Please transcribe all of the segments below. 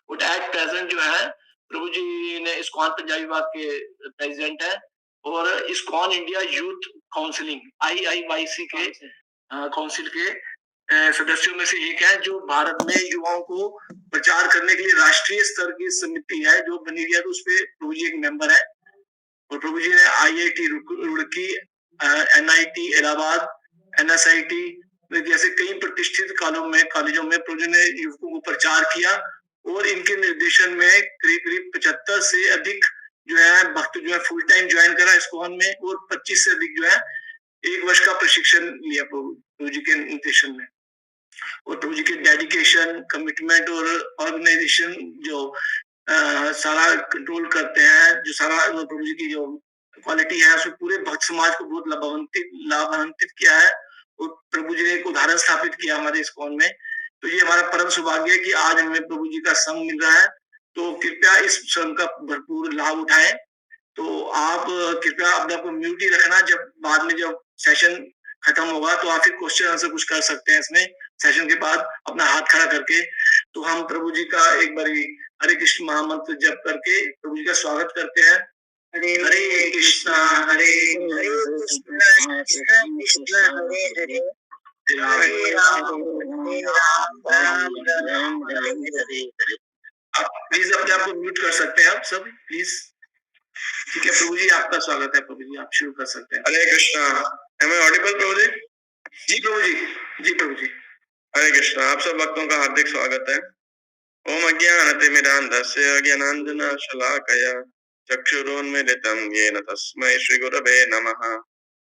But at present जो है प्रभु जी ने इस्कॉन पंजाबी बाग के प्रेसिडेंट है और ISKCON India youth counselling IIYC के काउंसिल के सदस्यों में से एक है, जो भारत में युवाओं को प्रचार करने के लिए राष्ट्रीय स्तर की समिति है जो बनी हुई है, तो उसपे प्रभु जी एक मेंबर है। और प्रभु जी ने IIT Roorkee, NIT Allahabad, NSIT जैसे कई प्रतिष्ठित कॉलेजों में प्रभु जी ने युवकों को प्रचार किया और इनके निर्देशन में करीब 75 से अधिक जो है भक्त जो है फुल टाइम ज्वाइन करा इस्कॉन में, और 25 से अधिक जो है 1 वर्ष का प्रशिक्षण लिया प्रभु जी के निर्देशन में। और प्रभु जी के डेडिकेशन, कमिटमेंट और ऑर्गेनाइजेशन जो सारा कंट्रोल करते हैं, जो सारा प्रभु जी की जो क्वालिटी है उसमें पूरे भक्त समाज को बहुत लाभान्वित किया है और प्रभु जी ने एक उदाहरण स्थापित किया हमारे इस्कॉन में। तो ये हमारा परम सौभाग्य है कि आज हमें प्रभु जी का संग मिल रहा है, तो कृपया इस संग का भरपूर लाभ उठाएं। तो आप कृपया अपने आप को म्यूट ही रखना, जब बाद में जब सेशन खत्म होगा तो आप फिर क्वेश्चन आंसर कुछ कर सकते हैं इसमें सेशन के बाद अपना हाथ खड़ा करके। तो हम प्रभु जी का एक बारी हरे कृष्ण महामंत्र जप करके प्रभु जी का स्वागत करते हैं। हरे कृष्णा हरे कृष्णा कृष्ण हरे हरे हरे राम राम राम हरे हरे। आप प्लीज अपने आप को म्यूट कर सकते हैं, आप सब प्लीज। ठीक है प्रभु जी, आपका स्वागत है। प्रभु जी आप शुरू कर सकते हैं। हरे कृष्णा। एम आई ऑडिबल प्रभु जी? जी प्रभु जी, जी प्रभु जी। हरे कृष्णा। आप सब भक्तों का हार्दिक स्वागत है। ओम अज्ञानतिमिरान्धस्य ज्ञानाञ्जनशलाकया चक्षुरुन्मीलितं येन तस्मै श्रीगुरवे नमः।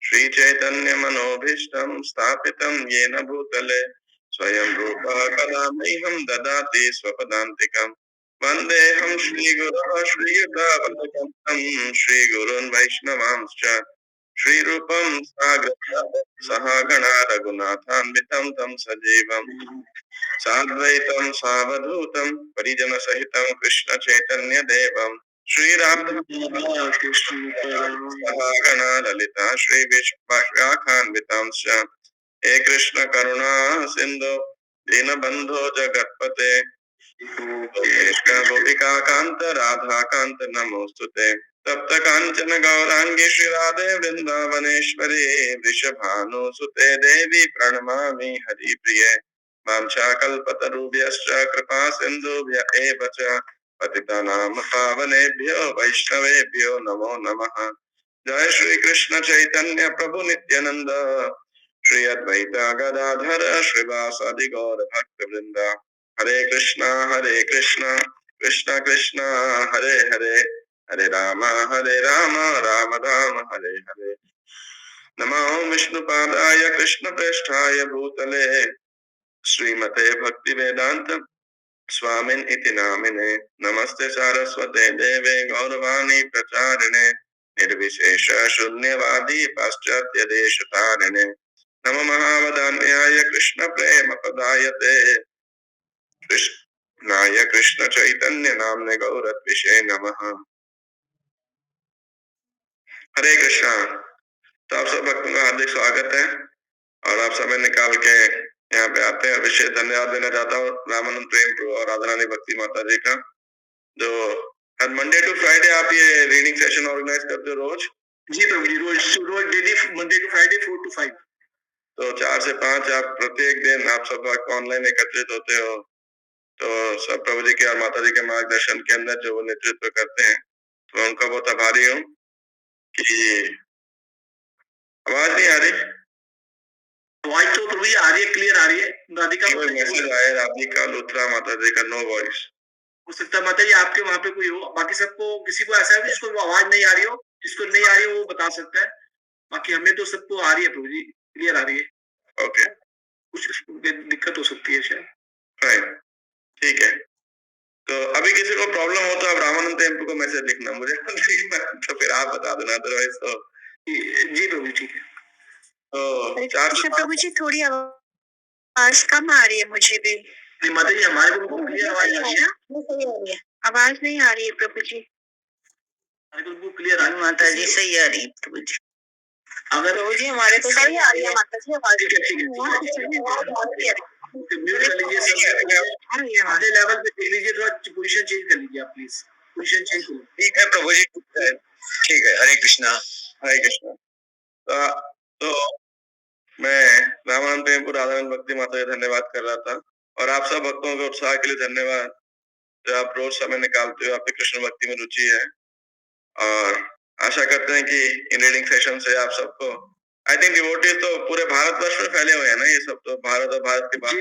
श्रीचैतन्यमनोभीष्टं स्थापितं येन भूतले स्वयं रूपः कदा मह्यं ददाति स्वपदान्तिकम्। वन्देऽहं श्रीगुरोः श्रीयुतापदकमलं श्रीगुरून् वैष्णवांश्च श्रीरूपं सहगणा रघुनाथान्वितं तं सजीवम् साद्वैतं सावधूतं परिजनसहितं कृष्ण चैतन्य देवं सहगणा ललिता श्री विशाखान्वितांश्च हे कृष्ण करुणा सिंधु दीनबन्धो जगत्पते कृष्ण गोपिका कांत राधा कांत नमोस्तुते तप्त कांचन गौरांगी श्री राधे वृंदावनेश्वरी वृषभानुसुते देवी प्रणमामि हरिप्रिये वाञ्छाकल्पतरुभ्यश्च कृपा सिन्धुभ्य एव च पतितानां पावनेभ्यो वैष्णवेभ्यो नमो नमः। जय श्री कृष्ण चैतन्य प्रभु नित्यानंद श्री अद्वैत गदाधर श्रीवासादि गौर भक्त वृंद। हरे कृष्णा कृष्णा कृष्णा हरे हरे हरे राम राम राम हरे हरे। नमो विष्णुपादाय कृष्ण प्रेष्ठाय भूतले श्रीमते भक्ति वेदांत स्वामिन इति नामिने नमस्ते सारस्वते देवे गौरवाणी प्रचारिणे निर्विशेष शून्यवादी पाश्चात्य देश तारिणे नमो महावदान्याय कृष्ण प्रेम पदायते कृष्णाय कृष्ण चैतन्य नामने गौरत्विषे नमः। हरे कृष्णा। तो आप सब भक्तों का हार्दिक स्वागत है और आप समय निकाल के यहाँ पे आते हैं। विशेष धन्यवाद देना चाहता हूँ रामानंद प्रेम प्रभु और राधारानी भक्ति माता जी का, जो हर मंडे टू फ्राइडे आप ये रीडिंग सेशन ऑर्गेनाइज करते हो रोज। जी प्रभु जी, रोज daily Monday to Friday 4 to 5। तो 4 से 5 आप प्रत्येक दिन आप सब ऑनलाइन एकत्रित होते हो। तो सब प्रभु जी के और माता जी के मार्गदर्शन के अंदर जो वो नेतृत्व करते हैं, तो मैं उनका बहुत आभारी हूँ। कि आवाज नहीं आ रही? आवाज तो प्रभु जी आ रही है, क्लियर आ रही है। राधिका मैसेज आया राधिका लुथरा माता जी का नो वॉइस। हो सकता है माता जी आपके वहाँ पे कोई हो, बाकी सबको किसी को ऐसा है जिसको आवाज नहीं आ रही हो, जिसको नहीं आ रही हो वो बता सकता है। बाकी हमें तो सबको आ रही है प्रभु जी, क्लियर आ रही है। ओके, कुछ दिक्कत हो सकती है शायद। ठीक है, तो अभी किसी को प्रॉब्लम हो तो आप रामानंद टेम्पो को मैसेज लिखना, मुझे तो फिर आप बता देना, अदरवाइज तो जी प्रभु ठीक है। तो 4 प्रभु जी थोड़ी आवाज कम आ रही है मुझे भी। नहीं माता जी हमारे को क्लियर आवाज आ रही है। आवाज नहीं आ रही है प्रभु जी, हमारे को क्लियर आ रही है। माता जी सही आ रही है प्रभु जी। अगर प्रभु जी हमारे को सही आ रही है माता जी आवाज। ठीक है म्यूट कर लीजिए सब, आधे लेवल पे देख लीजिए, थोड़ा पोजीशन चेंज कर लीजिए आप प्लीज, पोजीशन चेंज करो। ठीक है प्रभु जी, ठीक है। हरे कृष्णा, हरे कृष्णा। तो मैं रामानंद प्रेमपुर राधानंद भक्ति माता का धन्यवाद कर रहा था, और आप सब भक्तों के उत्साह के लिए धन्यवाद, जो आप रोज समय निकालते हो, आपकी कृष्ण भक्ति में रुचि है, और आशा करते हैं कि इन रीडिंग सेशन से आप सबको, आई थिंक डिवोटीज तो पूरे भारतवर्ष में फैले हुए हैं ना, ये सब तो भारत और भारत के बाहर।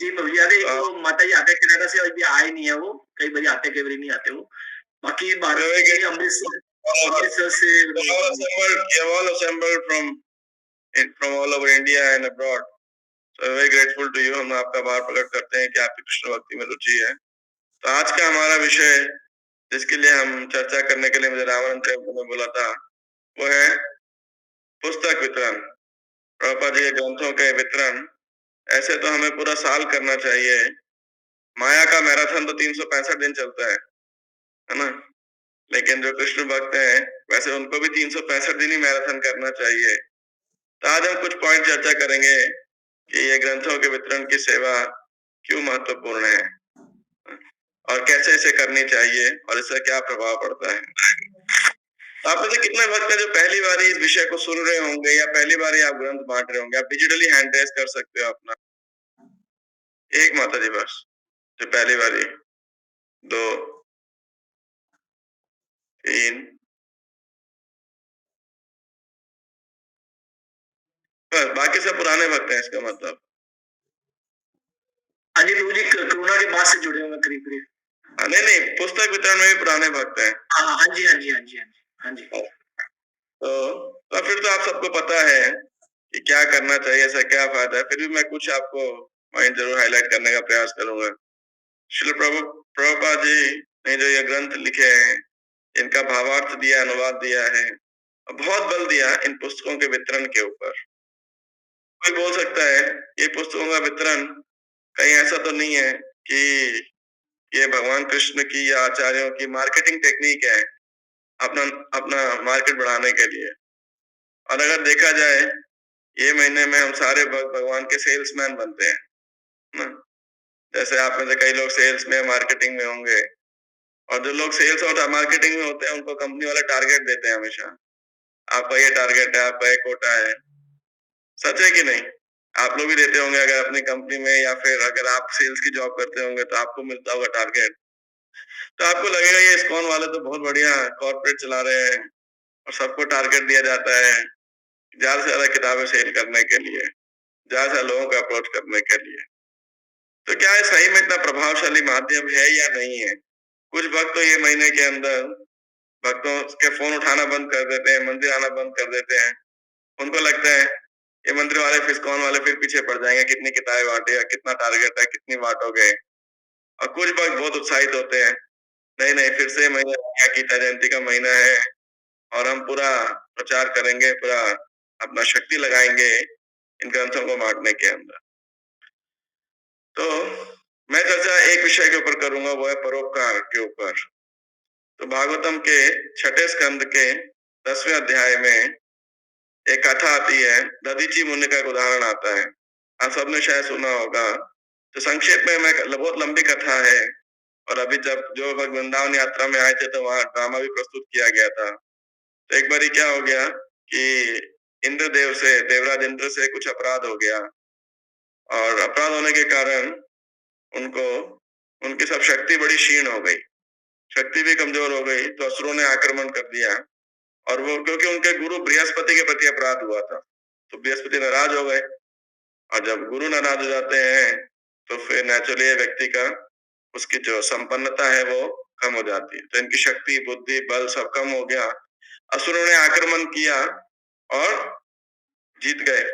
जी प्रभु, अरे वो माता जी आते कनाडा से अभी आए नहीं है, वो कई बार आते कई बार नहीं आते वो, बाकी भारत के अमृतसर से all assembled from all over India and abroad. So very grateful to you, हम आपका आभार प्रकट करते हैं कि आपकी कृष्ण भक्ति में रुचि है। तो आज का हमारा विषय, जिसके लिए हम चर्चा करने के लिए मुझे रामानंद प्रेमपुर ने बोला था, वो है पुस्तक वितरण, प्रभुपाद जी के ग्रंथों के वितरण। ऐसे तो हमें पूरा साल करना चाहिए, माया का मैराथन तो 365 दिन चलता है ना, लेकिन जो कृष्ण भक्त हैं वैसे उनको भी 365 दिन ही मैराथन करना चाहिए। तो आज हम कुछ पॉइंट चर्चा करेंगे कि ये ग्रंथों के वितरण की सेवा क्यों महत्वपूर्ण है, और कैसे इसे करनी चाहिए, और इससे क्या प्रभाव पड़ता है। आप में से कितने भक्त हैं जो पहली बार इस विषय को सुन रहे होंगे, या पहली बार आप ग्रंथ बांट रहे होंगे? आप डिजिटली हैंड रेज कर सकते हो अपना। एक माता जी बस, जो पहली बार, 2, 3, बस, बाकी सब पुराने भक्त हैं, इसका मतलब। हाँ जी प्रभु जी, कोरोना के बाद से जुड़े हुए करीब करीब। नहीं नहीं, पुस्तक वितरण में भी पुराने भक्त हैं। हाँ जी, हाँ जी, हाँ जी, हाँ जी, हाँ जी। तो फिर तो आप सबको पता है कि क्या करना चाहिए, ऐसा क्या फायदा है। फिर भी मैं कुछ आपको पॉइंट जरूर हाईलाइट करने का प्रयास करूंगा। श्रील प्रभुपाद जी ने जो ये ग्रंथ लिखे हैं, इनका भावार्थ दिया, अनुवाद दिया है, और बहुत बल दिया इन पुस्तकों के वितरण के ऊपर। कोई बोल सकता है ये पुस्तकों का वितरण कहीं ऐसा तो नहीं है कि ये भगवान कृष्ण की या आचार्यों की मार्केटिंग टेक्निक है, अपना अपना मार्केट बढ़ाने के लिए। और अगर देखा जाए, ये महीने में हम सारे भगवान के सेल्समैन बनते हैं ना। जैसे आप में से कई लोग सेल्स में, मार्केटिंग में होंगे, और जो लोग सेल्स और मार्केटिंग में होते हैं उनको कंपनी वाले टारगेट देते हैं हमेशा, आपका ये टारगेट है, आपका ये कोटा है। सच है कि नहीं? आप लोग भी देते होंगे, अगर अपनी कंपनी में, या फिर अगर आप सेल्स की जॉब करते होंगे तो आपको मिलता होगा टारगेट। तो आपको लगेगा ये इस्कॉन वाले तो बहुत बढ़िया कॉर्पोरेट चला रहे हैं, और सबको टारगेट दिया जाता है ज्यादा से ज्यादा किताबें सेल करने के लिए, ज्यादा से लोगों को अप्रोच करने के लिए। तो क्या ये सही में इतना प्रभावशाली माध्यम है या नहीं है? कुछ भक्त तो ये महीने के अंदर भक्तों के फोन उठाना बंद कर देते हैं, मंदिर आना बंद कर देते हैं। उनको लगता है ये मंदिर वाले, फिस्कॉन वाले फिर पीछे पड़ जाएंगे, कितनी किताबें बांटे, कितना टारगेट है, कितनी बांटोगे। और कुछ भक्त बहुत उत्साहित होते हैं, नहीं नहीं, फिर से महीना, गीता जयंती का महीना है, और हम पूरा प्रचार करेंगे, पूरा अपना शक्ति लगाएंगे इन ग्रंथों को बांटने के अंदर। तो मैं चर्चा एक विषय के ऊपर करूंगा, वो है परोपकार के ऊपर। तो भागवतम के 6ठे स्कंद के 10वें अध्याय में एक कथा आती है, दधीची मुनि का एक उदाहरण आता है, आप सबने शायद सुना होगा। तो संक्षेप में, मैं बहुत लंबी कथा है, और अभी जब जो वृंदावन यात्रा में आए थे तो वहां ड्रामा भी प्रस्तुत किया गया था। तो एक बार क्या हो गया कि इंद्रदेव से, देवराज इंद्र से कुछ अपराध हो गया, और अपराध होने के कारण उनको, उनकी सब शक्ति बड़ी क्षीण हो गई, शक्ति भी कमजोर हो गई। तो असुरों ने आक्रमण कर दिया, और वो क्योंकि उनके गुरु बृहस्पति के प्रति अपराध हुआ था, तो बृहस्पति नाराज हो गए। और जब गुरु नाराज हो जाते हैं तो फिर नेचुरली व्यक्ति का, उसकी जो संपन्नता है वो कम हो जाती है। तो इनकी शक्ति, बुद्धि, बल सब कम हो गया। असुरों ने आक्रमण किया और जीत गए।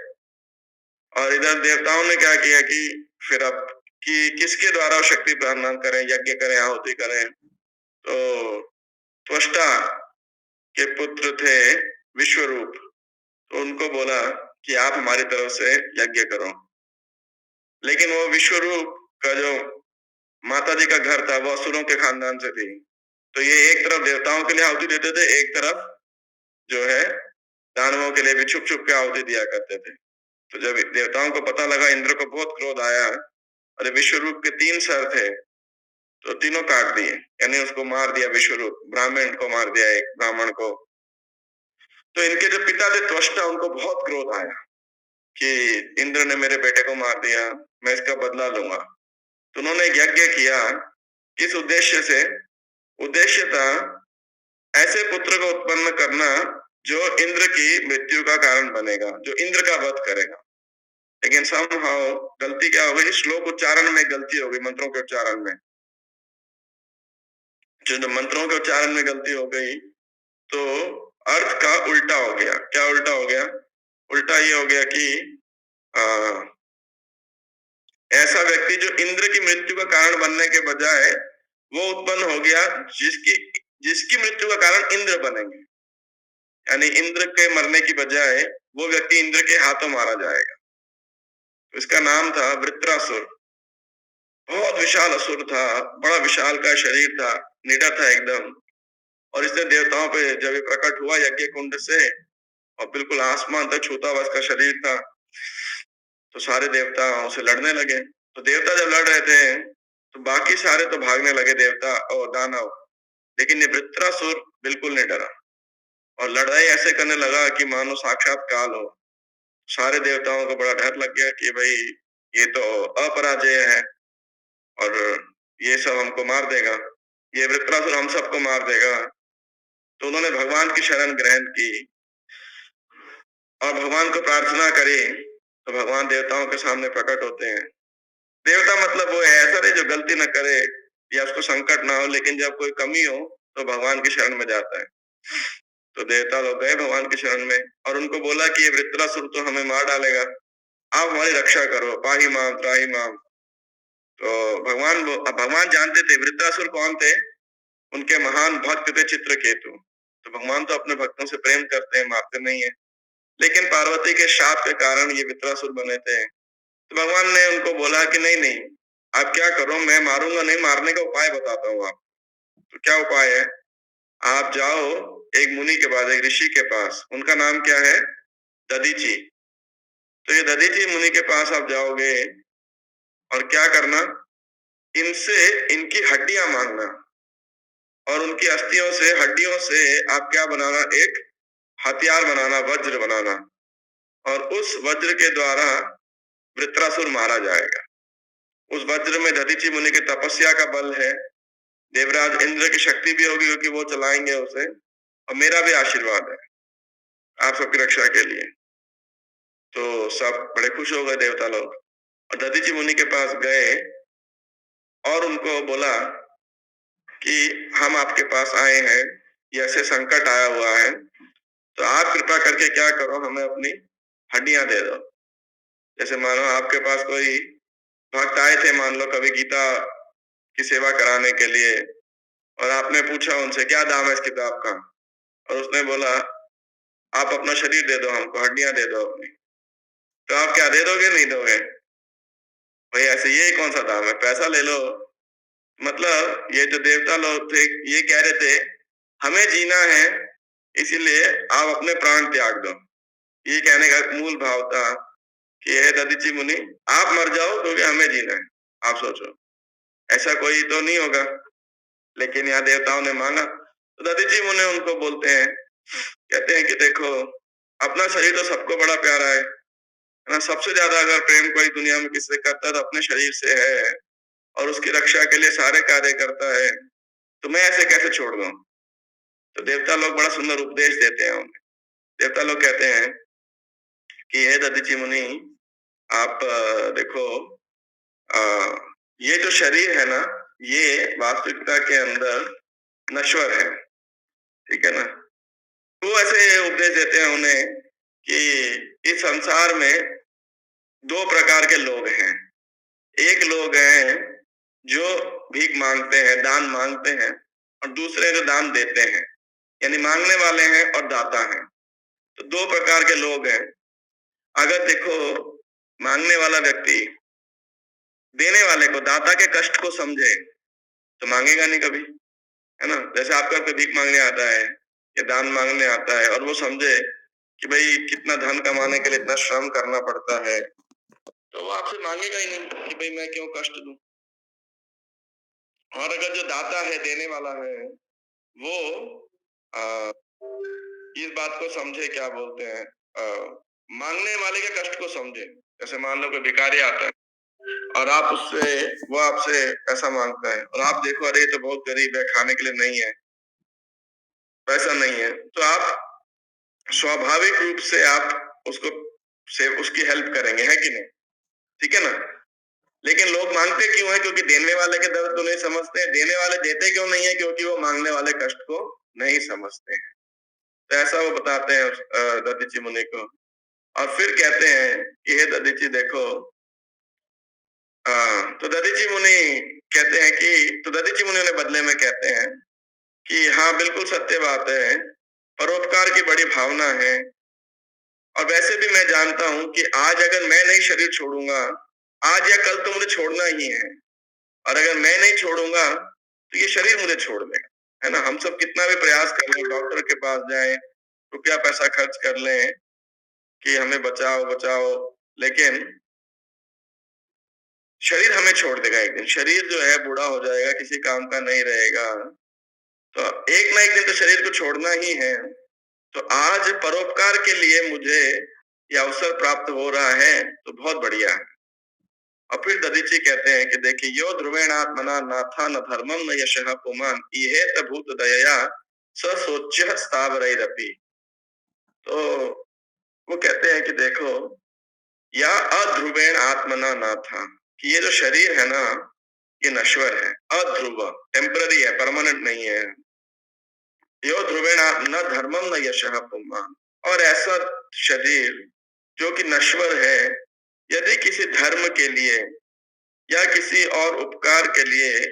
और इधर देवताओं ने क्या किया कि फिर अब कि किसके द्वारा वो शक्ति प्रदान करें, यज्ञ करें, आहुति करें। तो त्वष्टा के पुत्र थे विश्वरूप, तो उनको बोला कि आप हमारी तरफ से यज्ञ करो। लेकिन वो विश्वरूप का जो माता जी का घर था वो असुरों के खानदान से थी। तो ये एक तरफ देवताओं के लिए आहुति देते थे, एक तरफ जो है दानवों के लिए भी छुप छुप के आहुति दिया करते थे। तो जब देवताओं को पता लगा, इंद्र को बहुत क्रोध आया, अरे विश्वरूप के 3 सर थे, तो तीनों काट दिए, यानी उसको मार दिया विश्वरूप, ब्राह्मण को मार दिया, एक ब्राह्मण को। तो इनके जो पिता थे त्वष्टा, उनको बहुत क्रोध आया कि इंद्र ने मेरे बेटे को मार दिया, मैं इसका बदला लूंगा। तो उन्होंने एक यज्ञ किया। किस उद्देश्य से? उद्देश्य था ऐसे पुत्र को उत्पन्न करना जो इंद्र की मृत्यु का कारण बनेगा, जो इंद्र का वध करेगा। लेकिन somehow गलती क्या हो गई? श्लोक उच्चारण में गलती हो गई, मंत्रों के उच्चारण में। जो मंत्रों के उच्चारण में गलती हो गई, तो अर्थ का उल्टा हो गया। क्या उल्टा हो गया? उल्टा ये हो गया कि आ, ऐसा व्यक्ति जो इंद्र की मृत्यु का कारण बनने के बजाय वो उत्पन्न हो गया जिसकी जिसकी मृत्यु का कारण इंद्र बनेंगे, यानी इंद्र के मरने की बजाय वो व्यक्ति इंद्र के हाथों मारा जाएगा। तो इसका नाम था वृत्रासुर। बहुत विशाल असुर था, बड़ा विशाल का शरीर था, निडर था एकदम। और इसने देवताओं पे जब ये प्रकट हुआ यज्ञ कुंड से, और बिल्कुल आसमान तक छूता हुआ इसका शरीर था, तो सारे देवता उसे लड़ने लगे। तो देवता जब लड़ रहे थे तो बाकी सारे तो भागने लगे, देवता और दानव, लेकिन ये वृत्रासुर बिल्कुल नहीं डरा और लड़ाई ऐसे करने लगा कि मानो साक्षात काल हो। सारे देवताओं को बड़ा डर लग गया कि भाई ये तो अपराजेय है और ये सब हमको मार देगा, ये वृत्रासुर हम सबको मार देगा। तो उन्होंने भगवान की शरण ग्रहण की और भगवान को प्रार्थना करी। तो भगवान देवताओं के सामने प्रकट होते हैं। देवता मतलब वो है ऐसा नहीं जो गलती न करे या उसको संकट ना हो, लेकिन जब कोई कमी हो तो भगवान की शरण में जाता है। तो देवता लोग गए भगवान की शरण में और उनको बोला कि ये वृत्रासुर तो हमें मार डालेगा, आप हमारी रक्षा करो, पाही माम त्राही माम। तो भगवान जानते थे वृत्रासुर कौन थे। उनके महान भक्त थे चित्रकेतु। तो भगवान तो अपने भक्तों से प्रेम करते हैं, मारते नहीं है, लेकिन पार्वती के शाप के कारण ये वृत्रासुर बने थे। तो भगवान ने उनको बोला कि नहीं नहीं, आप क्या करो, मैं मारूंगा नहीं, मारने का उपाय बताता हूँ आप। तो क्या उपाय है? आप जाओ एक मुनि के पास, एक ऋषि के पास, उनका नाम क्या है? दधीची। तो ये दधीची मुनि के पास आप जाओगे और क्या करना, इनसे इनकी हड्डियां मांगना और उनकी अस्थियों से, हड्डियों से आप क्या बनाना, एक हथियार बनाना, वज्र बनाना, और उस वज्र के द्वारा वृत्रासुर मारा जाएगा। उस वज्र में दधीची मुनि की तपस्या का बल है, देवराज इंद्र की शक्ति भी होगी क्योंकि वो चलाएंगे उसे, और मेरा भी आशीर्वाद है आप सबकी रक्षा के लिए। तो सब बड़े खुश हो गए देवता लोग और दधीची मुनि के पास गए और उनको बोला कि हम आपके पास आए हैं, ये ऐसे संकट आया हुआ है, तो आप कृपा करके क्या करो, हमें अपनी हड्डियां दे दो। जैसे मानो आपके पास कोई भक्त आए थे, मान लो कभी गीता की सेवा कराने के लिए, और आपने पूछा उनसे क्या दाम है इस किताब का, और उसने बोला आप अपना शरीर दे दो हमको, हड्डियां दे दो अपनी। तो आप क्या दे दोगे? नहीं दोगे? भाई ऐसे ये कौन सा दाम है, पैसा ले लो। मतलब ये जो देवता लोग थे ये कह रहे थे हमें जीना है, इसीलिए आप अपने प्राण त्याग दो। ये कहने का मूल भाव था कि हे दधीची मुनि, आप मर जाओ क्योंकि हमें जीना है। आप सोचो, ऐसा कोई तो नहीं होगा, लेकिन यहाँ देवताओं ने माना। तो दधीची मुनि उनको बोलते हैं, कहते हैं कि देखो अपना शरीर तो सबको बड़ा प्यारा है ना, सबसे ज्यादा अगर प्रेम कोई दुनिया में किससे करता है तो अपने शरीर से है, और उसकी रक्षा के लिए सारे कार्य करता है, तो मैं ऐसे कैसे छोड़ दूं? तो देवता लोग बड़ा सुंदर उपदेश देते हैं उन्हें। देवता लोग कहते हैं कि हे दधीची मुनि, आप देखो, ये जो शरीर है ना, ये वास्तविकता के अंदर नश्वर है, ठीक है ना। वो ऐसे उपदेश देते हैं उन्हें कि इस संसार में दो प्रकार के लोग हैं। एक लोग हैं जो भीख मांगते हैं, दान मांगते हैं, और दूसरे जो दान देते हैं, यानी मांगने वाले हैं और दाता हैं। तो दो प्रकार के लोग हैं। अगर देखो मांगने वाला व्यक्ति देने वाले को, दाता के कष्ट को समझे तो मांगेगा नहीं कभी, है ना। जैसे आपका कोई भीख मांगने आता है या दान मांगने आता है और वो समझे कि भाई कितना धन कमाने के लिए इतना श्रम करना पड़ता है, तो वो आपसे मांगेगा ही नहीं कि भाई मैं क्यों कष्ट दूं। और अगर जो दाता है, देने वाला है, वो आ, इस बात को समझे, क्या बोलते हैं, मांगने वाले के कष्ट को समझे। जैसे मान लो कोई भिखारी आता है और आप उससे वो आपसे पैसा मांगता है और आप देखो अरे ये तो बहुत गरीब है, खाने के लिए नहीं है, पैसा नहीं है, तो आप स्वाभाविक रूप से आप उसको से उसकी हेल्प करेंगे, है कि नहीं? ठीक है ना? लेकिन लोग मांगते क्यों है? क्योंकि देने वाले के दर्द को नहीं समझते हैं। देने वाले देते क्यों नहीं है? क्योंकि वो मांगने वाले कष्ट को नहीं समझते हैं। तो ऐसा वो बताते हैं दधीचि मुनि को। और फिर कहते हैं कि हे दधीचि देखो, तो दधीचि मुनि कहते हैं कि, तो दधीचि मुनि ने बदले में कहते हैं कि हाँ बिल्कुल सत्य बात है, परोपकार की बड़ी भावना है, और वैसे भी मैं जानता हूं कि आज अगर मैं नहीं शरीर छोड़ूंगा, आज या कल तो मुझे छोड़ना ही है, और अगर मैं नहीं छोड़ूंगा तो ये शरीर मुझे छोड़ देगा, है ना? हम सब कितना भी प्रयास कर लें, डॉक्टर के पास जाएं, रुपया पैसा खर्च कर लें कि हमें बचाओ बचाओ, लेकिन शरीर हमें छोड़ देगा एक दिन। शरीर जो है बूढ़ा हो जाएगा, किसी काम का नहीं रहेगा, तो एक ना एक दिन तो शरीर को छोड़ना ही है। तो आज परोपकार के लिए मुझे ये अवसर प्राप्त हो रहा है, तो बहुत बढ़िया है। और फिर दधीचि कहते हैं कि देखिए, यो ध्रुवेण आत्मना नाथा न धर्मम न यशः पुमान इहेत भूत दयया ससोच्य स्थावरैरपि। तो वो कहते हैं कि देखो, या अध्रुवेण आत्मना नाथा, कि ये जो शरीर है ना, ये नश्वर है, अध्रुव, टेम्पररी है, परमानेंट नहीं है। यो ध्रुवेण न धर्मम न यशः पुमान, और ऐसा शरीर जो कि नश्वर है, यदि किसी धर्म के लिए या किसी और उपकार के लिए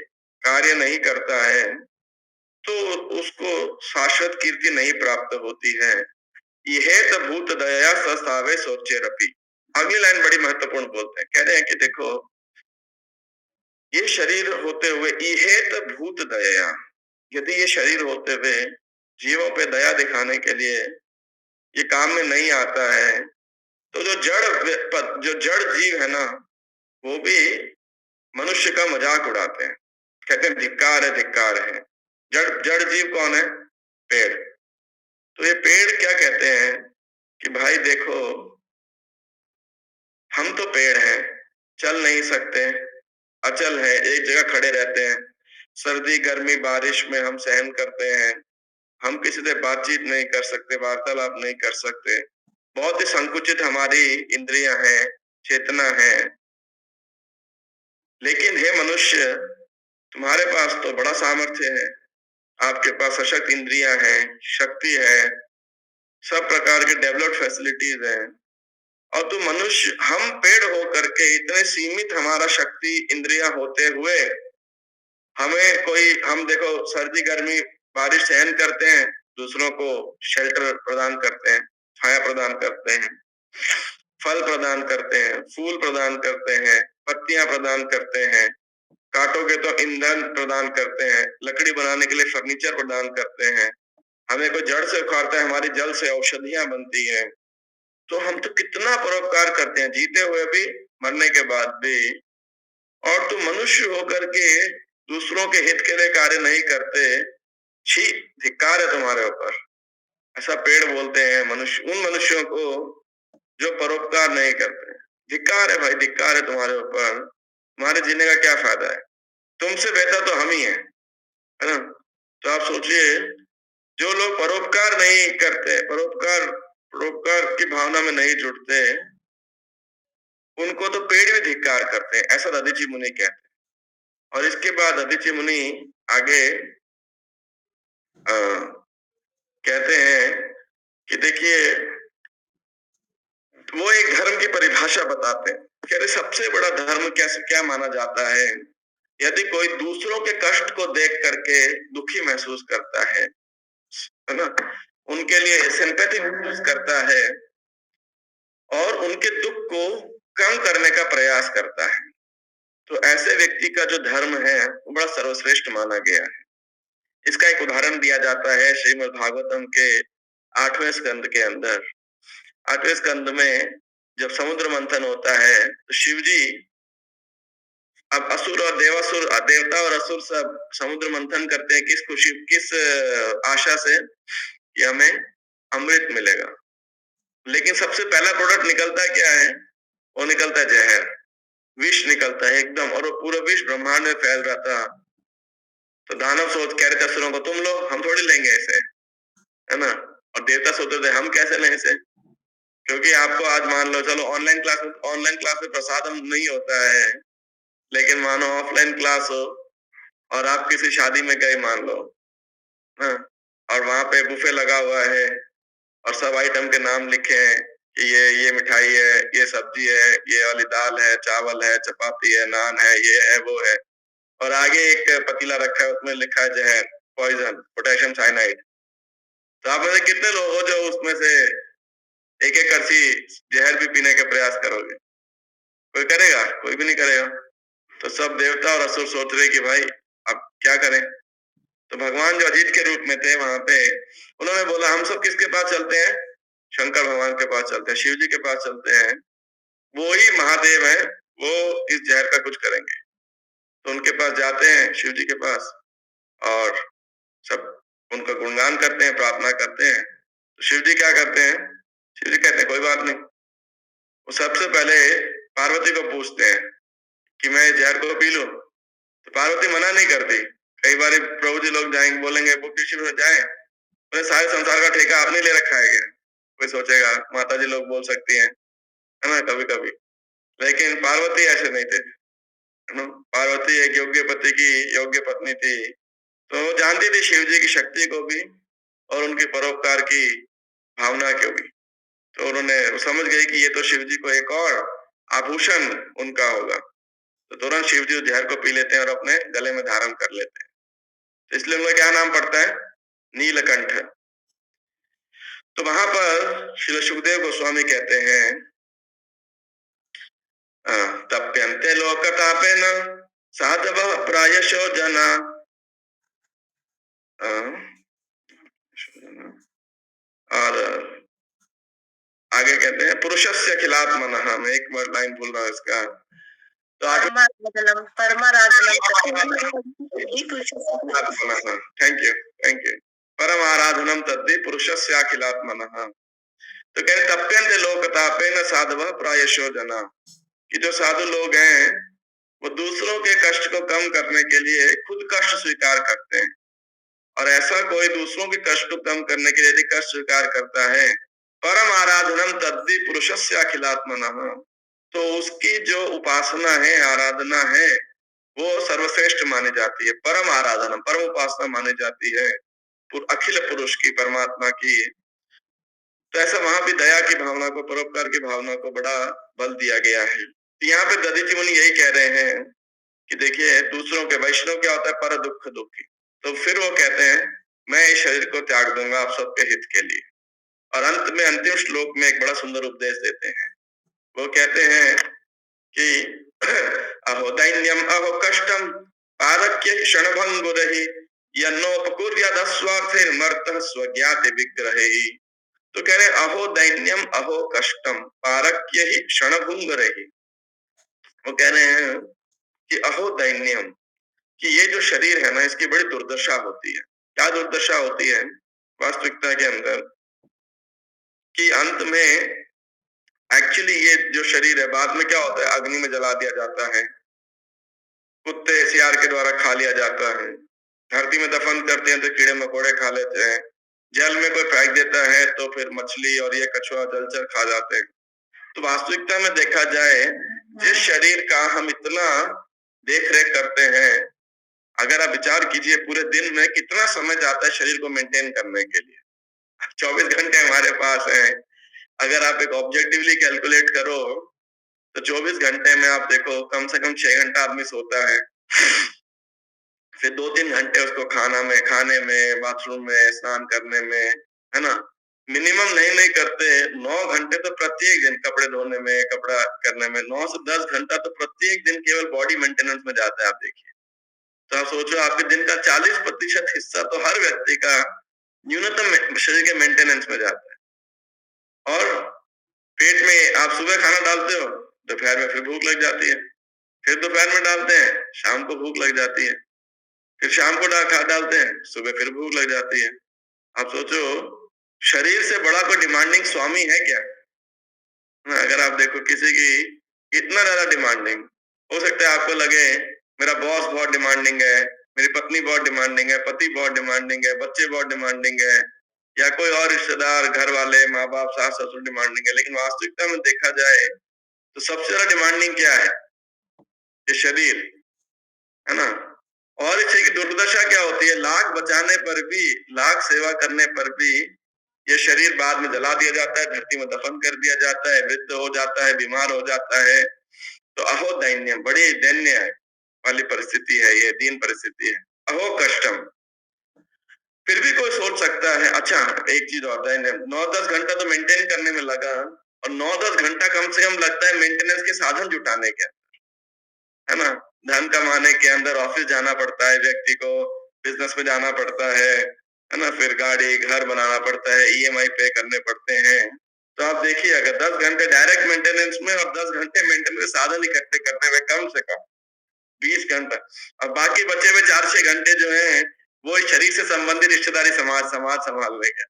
कार्य नहीं करता है, तो उसको शाश्वत कीर्ति नहीं प्राप्त होती है। यह तो भूत दया ससावे सोचे रपी। अगली लाइन बड़ी महत्वपूर्ण बोलते हैं, कह रहे हैं कि देखो, ये शरीर होते हुए इहेत भूत दया, यदि ये शरीर होते हुए जीवों पे दया दिखाने के लिए ये काम में नहीं आता है, तो जो जड़ जीव है ना, वो भी मनुष्य का मजाक उड़ाते हैं, कहते हैं धिक्कार है। जड़ जड़ जीव कौन है? पेड़। तो ये पेड़ क्या कहते हैं कि भाई देखो, हम तो पेड़ हैं, चल नहीं सकते, अचल है, एक जगह खड़े रहते हैं, सर्दी गर्मी बारिश में हम सहन करते हैं, हम किसी से बातचीत नहीं कर सकते, वार्तालाप नहीं कर सकते, बहुत ही संकुचित हमारी इंद्रियां हैं, चेतना है। लेकिन हे मनुष्य, तुम्हारे पास तो बड़ा सामर्थ्य है, आपके पास सशक्त इंद्रियां हैं, शक्ति है, सब प्रकार के डेवलप्ड फैसिलिटीज हैं, और तुम मनुष्य, हम पेड़ हो करके इतने सीमित हमारा शक्ति इंद्रियां होते हुए, हमें कोई, हम देखो सर्दी गर्मी बारिश सहन करते हैं, दूसरों को शेल्टर प्रदान करते हैं, छाया प्रदान करते हैं, फल प्रदान करते हैं, फूल प्रदान करते हैं, पत्तियां प्रदान करते हैं, काटोगे तो ईंधन प्रदान करते हैं, लकड़ी बनाने के लिए फर्नीचर प्रदान करते हैं, हमें कोई जड़ से उखाड़ता है, हमारी जल से औषधियां बनती हैं। तो हम तो कितना परोपकार करते हैं, जीते हुए भी, मरने के बाद भी। और तुम मनुष्य होकर के दूसरों के हित के लिए कार्य नहीं करते, छी, धिक्कार है तुम्हारे ऊपर। ऐसा पेड़ बोलते हैं मनुष्य, उन मनुष्यों को जो परोपकार नहीं करते। धिक्कार है भाई, धिक्कार है तुम्हारे ऊपर, तुम्हारे जीने का क्या फायदा है? तुमसे बेहतर तो हम ही है ना? तो आप सोचिए, जो लोग परोपकार नहीं करते, परोपकार परोपकार की भावना में नहीं जुड़ते, उनको तो पेड़ भी धिक्कार करते हैं, ऐसा दधीचि मुनि कहते हैं। और इसके बाद दधीचि मुनि आगे कहते हैं कि देखिए, वो एक धर्म की परिभाषा बताते हैं, कह रहे सबसे बड़ा धर्म कैसे क्या माना जाता है? यदि कोई दूसरों के कष्ट को देख करके दुखी महसूस करता है ना, उनके लिए सिंपैथी महसूस करता है और उनके दुख को कम करने का प्रयास करता है, तो ऐसे व्यक्ति का जो धर्म है वो बड़ा सर्वश्रेष्ठ माना गया है। इसका एक उदाहरण दिया जाता है श्रीमद् भागवतम के 8वें स्कंद के अंदर। 8वें स्कंद में जब समुद्र मंथन होता है तो शिव जी, अब असुर और देवासुर, देवता और असुर सब समुद्र मंथन करते हैं किस खुशी, किस आशा से कि हमें अमृत मिलेगा। लेकिन सबसे पहला प्रोडक्ट निकलता है क्या है? वो निकलता है जहर, विष निकलता है एकदम, और वो पूरा विष ब्रह्मांड में फैल रहा था। तो दानव सोच कह रहे थे असुरों को, तुम लो, हम थोड़ी लेंगे इसे, है ना। और देवता सोचते थे हम कैसे लें इसे, क्योंकि आपको आज मान लो, चलो ऑनलाइन क्लास में प्रसाद हम नहीं होता है, लेकिन मानो ऑफलाइन क्लास हो और आप किसी शादी में गए मान लो, हाँ, और वहां पे बुफे लगा हुआ है और सब आइटम के नाम लिखे हैं कि ये मिठाई है, ये सब्जी है, ये वाली दाल है, चावल है, चपाती है, नान है, ये है, वो है, और आगे एक पतीला रखा है, उसमें लिखा है जहर, पॉइजन, पोटेशियम साइनाइड। तो आप में से कितने लोग हो जो उसमें से एक एक कड़छी जहर भी पीने का प्रयास करोगे? कोई करेगा? कोई भी नहीं करेगा। तो सब देवता और असुर सोच रहे कि भाई अब क्या करें। तो भगवान जो अजीत के रूप में थे वहां पे, उन्होंने बोला हम सब किसके पास चलते हैं? शंकर भगवान के पास चलते हैं, शिव जी के पास चलते हैं, वो ही महादेव है, वो इस जहर का कुछ करेंगे। तो उनके पास जाते हैं, शिव जी के पास, और सब उनका गुणगान करते हैं, प्रार्थना करते हैं। तो शिव जी क्या करते हैं? शिव जी कहते हैं कोई बात नहीं। वो सबसे पहले पार्वती को पूछते हैं कि मैं जहर को पी लूं, तो पार्वती मना नहीं करती। कई बार प्रभु जी लोग जाएंगे, बोलेंगे वो कृषि में जाए, मैंने सारे संसार का ठेका आपने ले रखा है क्या? कोई सोचेगा माता जी लोग बोल सकती हैं, है ना, कभी कभी। लेकिन पार्वती ऐसे नहीं थे, है ना। पार्वती एक योग्य पति की योग्य पत्नी थी, तो वो जानती थी शिव जी की शक्ति को भी और उनके परोपकार की भावना को भी। तो उन्होंने समझ गई कि ये तो शिव जी को एक और आभूषण उनका होगा, तो तुरंत शिव जी जहर को पी लेते हैं और अपने गले में धारण कर लेते हैं। तो इसलिए उनका क्या नाम पड़ता है? नीलकंठ। तो वहां पर श्री सुखदेव गोस्वामी कहते हैं, तप्यन्ते लोकतापेन साधवः प्रायशो जना। और आगे कहते हैं पुरुषस्य अखिलात्मनः, मैं एक बार लाइन भूल रहा हूँ इसका, तो आगे थैंक यू, परम आराधनम तद्धि पुरुषस्य अखिलात्मनः। तो कहते तप्यन्ते लोकतापेन साधवः प्रायशो जना, कि जो साधु लोग हैं वो दूसरों के कष्ट को कम करने के लिए खुद कष्ट स्वीकार करते हैं। और ऐसा कोई दूसरों के कष्ट को कम करने के लिए यदि कष्ट स्वीकार करता है, परम आराधनम तद्धि पुरुषस्य अखिलात्मनः, तो उसकी जो उपासना है, आराधना है, वो सर्वश्रेष्ठ मानी जाती है। परम आराधना, परम उपासना मानी जाती है अखिल पुरुष की, परमात्मा की। तो ऐसा वहां भी दया की भावना को, परोपकार की भावना को बड़ा बल दिया गया है। तो यहाँ पे दधीचि मुनि यही कह रहे हैं कि देखिए दूसरों के, वैष्णव क्या होता है? पर दुख दुखी। तो फिर वो कहते हैं मैं इस शरीर को त्याग दूंगा आप सबके हित के लिए। और अंत में अंतिम श्लोक में एक बड़ा सुंदर उपदेश देते हैं। वो कहते हैं कि अहो दैन्यम अहो कष्टम पारक्य क्षणभंगुरहि यन्नोपकुर्यादस्वार्थिर्मर्तः स्वज्ञाति विग्रहे। तो कह रहे अहो दैन्यम अहो कष्टम पारक्य ही क्षणभंगुरहि। वो कह रहे हैं कि अहो दैन्यम, कि ये जो शरीर है ना, इसकी बड़ी दुर्दशा होती है। क्या दुर्दशा होती है वास्तविकता के अंदर? कि अंत में एक्चुअली ये जो शरीर है, बाद में क्या होता है? अग्नि में जला दिया जाता है, कुत्ते सियार के द्वारा खा लिया जाता है, धरती में दफन करते हैं तो कीड़े मकोड़े खा लेते हैं, जल में कोई फेंक देता है तो फिर मछली और ये कछुआ जलचर खा जाते हैं। तो वास्तविकता में देखा जाए, जिस शरीर का हम इतना देख रेख करते हैं, अगर आप विचार कीजिए पूरे दिन में कितना समय जाता है शरीर को मेंटेन करने के लिए। 24 घंटे हमारे पास है, अगर आप एक ऑब्जेक्टिवली कैलकुलेट करो तो 24 घंटे में आप देखो कम से कम 6 घंटा आदमी सोता है, फिर 2-3 घंटे उसको खाने में, बाथरूम में, स्नान करने में, है ना। मिनिमम नहीं करते 9 घंटे तो प्रत्येक दिन कपड़े धोने में, कपड़ा करने में, 9 से 10 घंटा तो प्रत्येक दिन केवल बॉडी मेंटेनेंस में जाता है। आप देखिए, तो आप सोचो आपके दिन का 40% हिस्सा तो हर व्यक्ति का न्यूनतम शरीर के मेंटेनेंस में जाता है। और पेट में आप सुबह खाना डालते हो, दोपहर में फिर भूख लग जाती है, फिर दोपहर में डालते हैं, शाम को भूख लग जाती है, फिर शाम को डालते हैं, सुबह फिर भूख लग जाती है। आप सोचो, शरीर से बड़ा कोई डिमांडिंग स्वामी है क्या? अगर आप देखो किसी की इतना ज्यादा डिमांडिंग, हो सकता है आपको लगे मेरा बॉस बहुत डिमांडिंग है, मेरी पत्नी बहुत डिमांडिंग है, पति बहुत डिमांडिंग है, बच्चे बहुत डिमांडिंग है, या कोई और रिश्तेदार, घर वाले, माँ बाप, सास ससुर डिमांडिंग है। लेकिन वास्तविकता में देखा जाए तो सबसे ज्यादा डिमांडिंग क्या है? ये शरीर है ना। और इसे की दुर्दशा क्या होती है, लाख बचाने पर भी, लाख सेवा करने पर भी ये शरीर बाद में जला दिया जाता है, धरती में दफन कर दिया जाता है, वृद्ध हो जाता है, बीमार हो जाता है। तो अहो दैन्यम, बड़ी दैन्य वाली परिस्थिति है, ये दीन परिस्थिति है। अहो कष्टम। फिर भी कोई सोच सकता है, अच्छा एक चीज और, दैन्यम 9-10 घंटा तो मेंटेन करने में लगा, और 9-10 घंटा कम से कम लगता है मेंटेनेंस के साधन जुटाने के, है ना। धन कमाने के अंदर ऑफिस जाना पड़ता है व्यक्ति को, बिजनेस में जाना पड़ता है ना, फिर गाड़ी घर बनाना पड़ता है, ईएमआई पे करने पड़ते हैं। तो आप देखिए, अगर 10 घंटे डायरेक्ट मेंटेनेंस में और 10 घंटे मेंटेनेंस साधन इकट्ठे करने में, कम से कम 20 घंटा, और बाकी बचे हुए 4-6 घंटे जो है वो शरीर से संबंधित रिश्तेदारी, समाज संभालने का।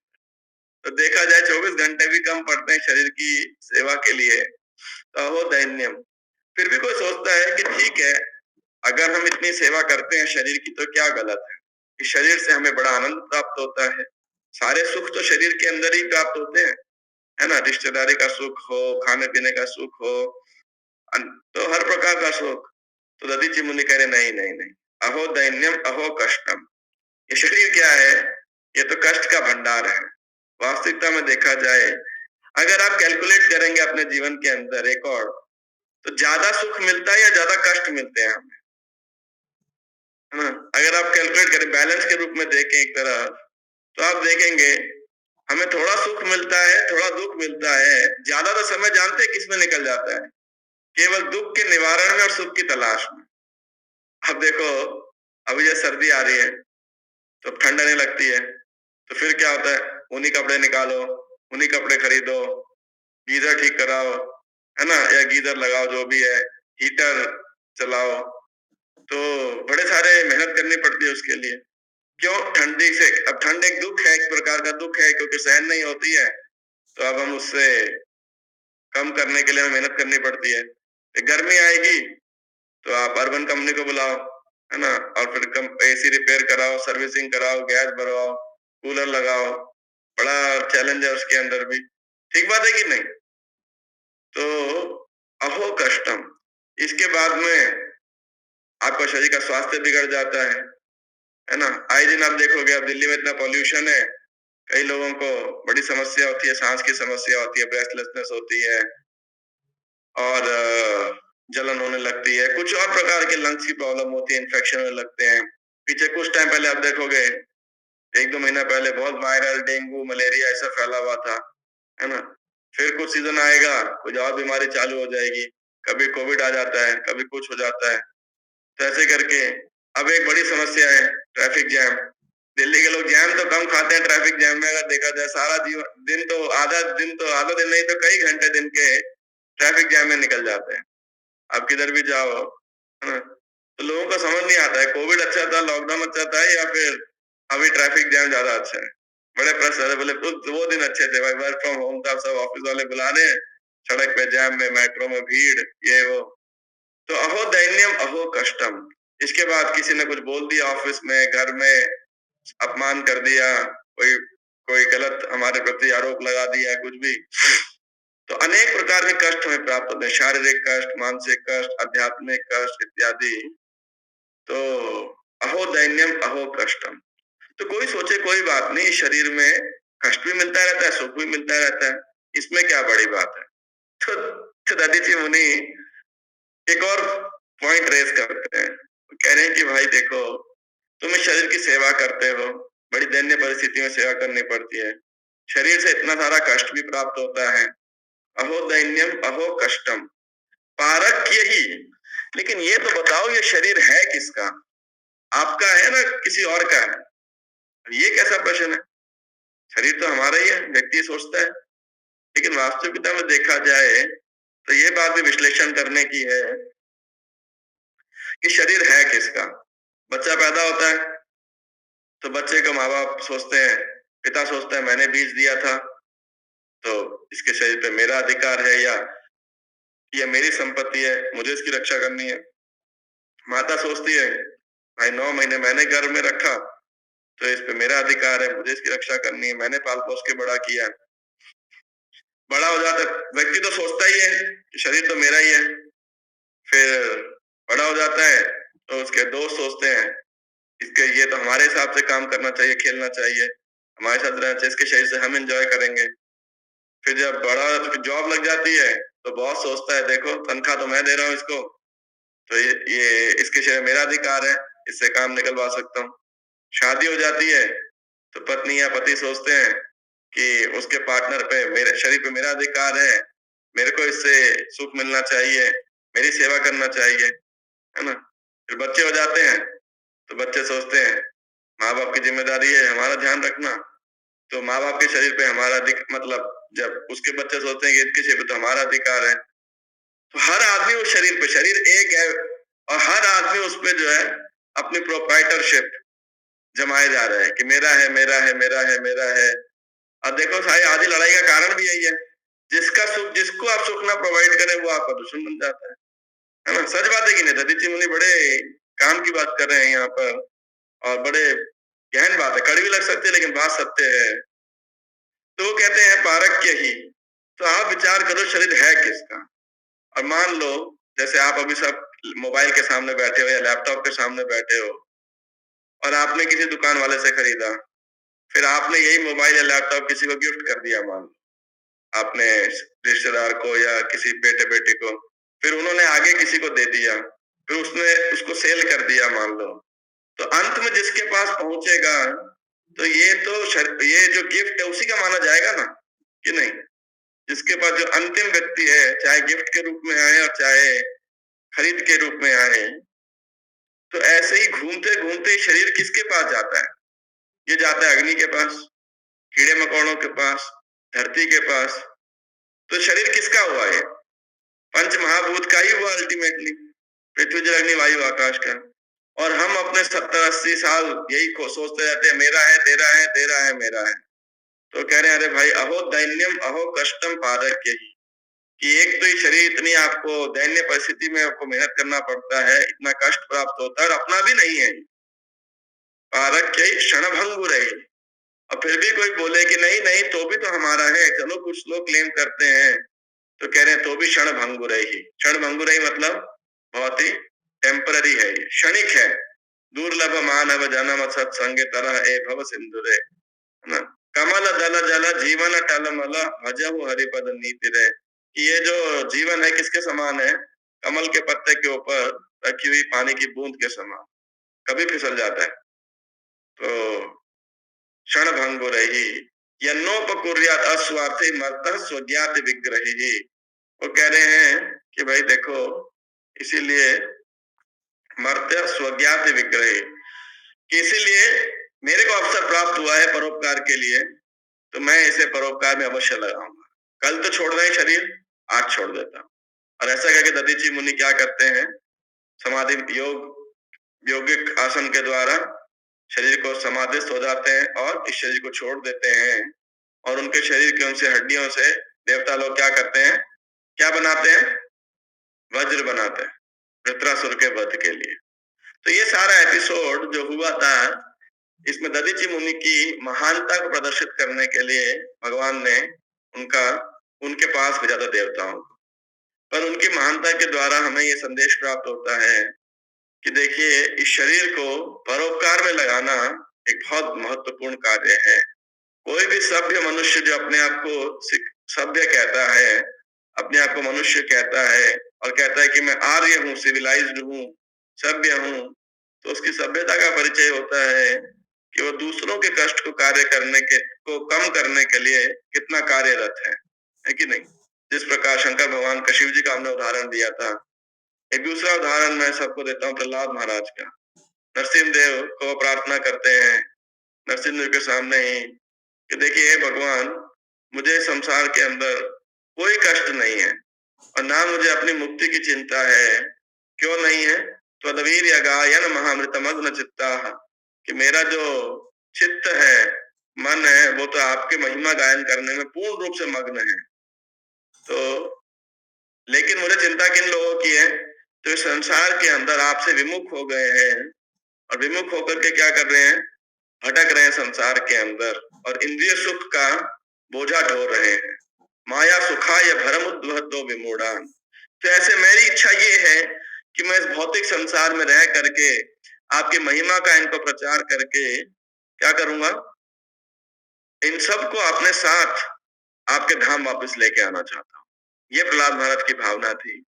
तो देखा जाए 24 घंटे भी कम पड़ते हैं शरीर की सेवा के लिए। तो वो दैन्यम। फिर भी कोई सोचता है कि ठीक है, अगर हम इतनी सेवा करते हैं शरीर की तो क्या गलत है, कि शरीर से हमें बड़ा आनंद प्राप्त होता है, सारे सुख तो शरीर के अंदर ही प्राप्त होते हैं, है ना। रिश्तेदारी का सुख हो, खाने पीने का सुख हो, तो हर प्रकार का सुख। तो दधीचि मुनि कह रहे नहीं नहीं नहीं, अहो दैन्यम अहो कष्टम। ये शरीर क्या है? ये तो कष्ट का भंडार है। वास्तविकता में देखा जाए, अगर आप कैलकुलेट करेंगे अपने जीवन के अंदर एक और, तो ज्यादा सुख मिलता है या ज्यादा कष्ट मिलते हैं हमें, है ना। अगर आप कैलकुलेट करें, बैलेंस के रूप में देखें एक तरफ, तो आप देखेंगे हमें थोड़ा सुख मिलता है, थोड़ा दुख मिलता है। ज्यादातर समय जानते हैं किसमें निकल जाता है? केवल दुख के निवारण में और सुख की तलाश में। अब देखो, अभी जैसे सर्दी आ रही है तो ठंड आने लगती है, तो फिर क्या होता है, ऊनी कपड़े निकालो, ऊनी कपड़े खरीदो, गीजर ठीक कराओ, है ना, या गीजर लगाओ, जो भी है, हीटर चलाओ। तो बड़े सारे मेहनत करनी पड़ती है उसके लिए। क्यों? ठंडी से, अब ठंड एक दुख है, एक प्रकार का दुख है, क्योंकि सहन नहीं होती है, तो अब हम उससे कम करने के लिए हमें मेहनत करनी पड़ती है। गर्मी आएगी तो आप अर्बन कंपनी को बुलाओ, है ना, और फिर एसी रिपेयर कराओ, सर्विसिंग कराओ, गैस भरवाओ, कूलर लगाओ। बड़ा चैलेंज है उसके अंदर भी। ठीक बात है कि नहीं? तो अहो कष्टम। इसके बाद में आपका शरीर का स्वास्थ्य बिगड़ जाता है ना। आए दिन आप देखोगे, अब दिल्ली में इतना पॉल्यूशन है, कई लोगों को बड़ी समस्या होती है, सांस की समस्या होती है, ब्रेथलेसनेस होती है, और जलन होने लगती है, कुछ और प्रकार के लंग्स की प्रॉब्लम होती है, इन्फेक्शन होने लगते हैं। पीछे कुछ टाइम पहले आप देखोगे, 1-2 महीना पहले बहुत वायरल डेंगू मलेरिया ऐसा फैला हुआ था, है ना। फिर कुछ सीजन आएगा, कुछ और बीमारी चालू हो जाएगी, कभी कोविड आ जाता है, कभी कुछ हो जाता है। तो ऐसे करके अब एक बड़ी समस्या है ट्रैफिक जैम। दिल्ली के लोग जैम तो कम खाते हैं, ट्रैफिक जैम में अगर देखा जाए सारा जीवन आधा दिन नहीं तो कई घंटे दिन के ट्रैफिक जैम में निकल जाते हैं। आप किधर भी जाओ, है ना। तो लोगों को समझ नहीं आता है, कोविड अच्छा था, लॉकडाउन अच्छा था, या फिर अभी ट्रैफिक जैम ज्यादा अच्छा है। बड़े प्रश्न है, बोले तो वो दिन अच्छे थे भाई, वर्क फ्रॉम होम था, सब ऑफिस वाले बुला रहे हैं, सड़क पे जैम में, मेट्रो में भीड़, ये वो। तो अहो दैन्यम अहो कष्टम। इसके बाद किसी ने कुछ बोल दिया ऑफिस में, घर में अपमान कर दिया, कोई कोई गलत हमारे प्रति आरोप लगा दिया, कुछ भी। तो अनेक प्रकार के कष्ट हमें प्राप्त होते हैं, शारीरिक कष्ट, मानसिक कष्ट, आध्यात्मिक कष्ट इत्यादि। तो अहो दैन्यम अहो कष्टम। तो कोई सोचे कोई बात नहीं, शरीर में कष्ट भी मिलता रहता है, सुख भी मिलता रहता है, इसमें क्या बड़ी बात है। तो दधीचि मुनि एक और पॉइंट रेज करते हैं, कह रहे हैं कि भाई देखो, तुम इस शरीर की सेवा करते हो, बड़ी दैन्य परिस्थिति में सेवा करनी पड़ती है, शरीर से इतना सारा कष्ट भी प्राप्त होता है। अहो दैन्यम अहो कष्टम पारक्य ही। लेकिन ये तो बताओ, ये शरीर है किसका? आपका है ना किसी और का है? ये कैसा प्रश्न है? शरीर तो हमारा ही है, व्यक्ति सोचता है। लेकिन वास्तविकता में देखा जाए तो ये बात भी विश्लेषण करने की है कि शरीर है किसका। बच्चा पैदा होता है तो बच्चे का माँ बाप सोचते हैं, पिता सोचता है मैंने बीज दिया था तो इसके शरीर पे मेरा अधिकार है, या मेरी संपत्ति है, मुझे इसकी रक्षा करनी है। माता सोचती है भाई 9 महीने मैंने गर्भ में रखा तो इस पे मेरा अधिकार है, मुझे इसकी रक्षा करनी है, मैंने पाल पोस के बड़ा किया। बड़ा हो जाता है व्यक्ति तो सोचता ही है कि शरीर तो मेरा ही है। फिर बड़ा हो जाता है तो उसके दोस्त सोचते हैं इसके ये तो हमारे हिसाब से काम करना चाहिए, खेलना चाहिए, हमारे साथ रहना चाहिए, इसके शरीर से हम एंजॉय करेंगे। फिर जब बड़ा जॉब लग जाती है तो बॉस सोचता है देखो तनख्वाह तो मैं दे रहा हूँ इसको, तो ये इसके शरीर में मेरा अधिकार है, इससे काम निकलवा सकता हूँ। शादी हो जाती है तो पत्नी या पति सोचते हैं कि उसके पार्टनर पे मेरे शरीर पे मेरा अधिकार है, मेरे को इससे सुख मिलना चाहिए, मेरी सेवा करना चाहिए, है ना। फिर बच्चे हो जाते हैं तो बच्चे सोचते हैं माँ बाप की जिम्मेदारी है हमारा ध्यान रखना, तो माँ बाप के शरीर पे हमारा मतलब जब उसके बच्चे सोचते हैं कि इसके शरीर पे तो हमारा अधिकार है, तो हर आदमी उस शरीर पे, शरीर एक है और हर आदमी उस पे जो है अपनी प्रोप्राइटरशिप जमाए जा रहे हैं कि मेरा है मेरा है मेरा है मेरा है। अब देखो सारी आधी लड़ाई का कारण भी यही है, जिसका सुख जिसको आप सुख ना प्रोवाइड करें वो आपका दुश्मन बन जाता है ना। सच बात है कि नहीं? दधीचि मुनि बड़े काम की बात कर रहे हैं यहाँ पर और बड़े गहन बात है, कड़वी लग सकती है लेकिन बात सत्य है। तो वो कहते हैं पारक्य ही, तो आप विचार करो शरीर है किसका। और मान लो जैसे आप अभी सब मोबाइल के सामने बैठे हो या लैपटॉप के सामने बैठे हो और आपने किसी दुकान वाले से खरीदा, फिर आपने यही मोबाइल या लैपटॉप किसी को गिफ्ट कर दिया, मान लो आपने रिश्तेदार को या किसी बेटे बेटी को, फिर उन्होंने आगे किसी को दे दिया, फिर उसने उसको सेल कर दिया मान लो, तो अंत में जिसके पास पहुंचेगा तो ये जो गिफ्ट है उसी का माना जाएगा ना, कि नहीं? जिसके पास जो अंतिम व्यक्ति है, चाहे गिफ्ट के रूप में आए और चाहे खरीद के रूप में आए, तो ऐसे ही घूमते घूमते शरीर किसके पास जाता है? ये जाता है अग्नि के पास, कीड़े मकोड़ों के पास, धरती के पास। तो शरीर किसका हुआ ये? पंच महाभूत का ही हुआ अल्टीमेटली, पृथ्वी जल अग्नि वायु आकाश का। और हम अपने 70-80 साल यही को सोचते रहते हैं मेरा है तेरा है तेरा है मेरा है। तो कह रहे हैं अरे भाई अहो दैन्यम अहो कष्टम पारक्य ही, कि एक तो ये शरीर इतनी आपको दैन्य परिस्थिति में आपको मेहनत करना पड़ता है, इतना कष्ट प्राप्त होता है और अपना भी नहीं है। पारक्य ही क्षण भंगुर है, और फिर भी कोई बोले कि नहीं नहीं तो भी तो हमारा है, चलो कुछ लोग क्लेम करते हैं, तो कह रहे हैं तो भी क्षण भंगुर ही। क्षण भंगुर ही मतलब बहुत ही टेम्पररी है, ये क्षणिक है। दुर्लभ मानव जन्म सत्संग तरह ए भव सिंधुरे, है ना। कमल दल जल जीवन टलमल भजहु हरिपद नीति रे, कि ये जो जीवन है किसके समान है? कमल के पत्ते के ऊपर रखी हुई पानी की बूंद के समान, कभी फिसल जाता है। तो क्षण भंगुर ही यन्नोपकुर्यात अस्वार्थी मर्तः स्वज्ञात विग्रही। वो कह रहे हैं कि भाई देखो इसीलिए मर्त्य स्वज्ञात विग्रही, कि इसीलिए मेरे को अवसर प्राप्त हुआ है परोपकार के लिए, तो मैं इसे परोपकार में अवश्य लगाऊंगा। कल तो छोड़ रहे शरीर, आज छोड़ देता हूँ। और ऐसा करके दधीचि मुनि क्या करते हैं? समाधि योगिक आसन के द्वारा शरीर को समाधिस्थ हो जाते हैं और इस शरीर को छोड़ देते हैं। और उनके शरीर के उनसे हड्डियों से देवता लोग क्या करते हैं? क्या बनाते हैं? वज्र बनाते हैं वृत्रासुर के वध के लिए। तो ये सारा एपिसोड जो हुआ था, इसमें दधीचि मुनि की महानता को प्रदर्शित करने के लिए भगवान ने उनके पास भेजा था देवताओं को। पर उनकी महानता के द्वारा हमें ये संदेश प्राप्त होता है कि देखिए इस शरीर को परोपकार में लगाना एक बहुत महत्वपूर्ण कार्य है। कोई भी सभ्य मनुष्य जो अपने आप को सभ्य कहता है, अपने आप को मनुष्य कहता है और कहता है कि मैं आर्य हूँ, सिविलाइज्ड हूँ, सभ्य हूँ, तो उसकी सभ्यता का परिचय होता है कि वो दूसरों के कष्ट को कम करने के लिए कितना कार्यरत है कि नहीं? जिस प्रकार शंकर भगवान का, शिव जी का हमने उदाहरण दिया था। एक दूसरा उदाहरण मैं सबको देता हूँ प्रहलाद महाराज का। नरसिंह देव को प्रार्थना करते हैं नरसिंह देव के सामने ही कि देखिए हे भगवान, मुझे संसार के अंदर कोई कष्ट नहीं है और ना मुझे अपनी मुक्ति की चिंता है। क्यों नहीं है? त्वदवीर्य गायन महामृतमग्न चित्ता, कि मेरा जो चित्त है, मन है, वो तो आपके महिमा गायन करने में पूर्ण रूप से मग्न है। तो लेकिन मुझे चिंता किन लोगों की है? तो इस संसार के अंदर आपसे विमुख हो गए हैं और विमुख होकर के क्या कर रहे हैं? भटक रहे हैं संसार के अंदर और इंद्रिय सुख का बोझा ढो रहे हैं। माया सुखाय भरम उद्वहतो विमूढ़ान। तो ऐसे मेरी इच्छा ये है कि मैं इस भौतिक संसार में रह करके आपकी महिमा का इनको प्रचार करके क्या करूंगा? इन सबको अपने साथ आपके धाम वापस लेके आना चाहता हूँ। ये प्रहलाद महाराज की भावना थी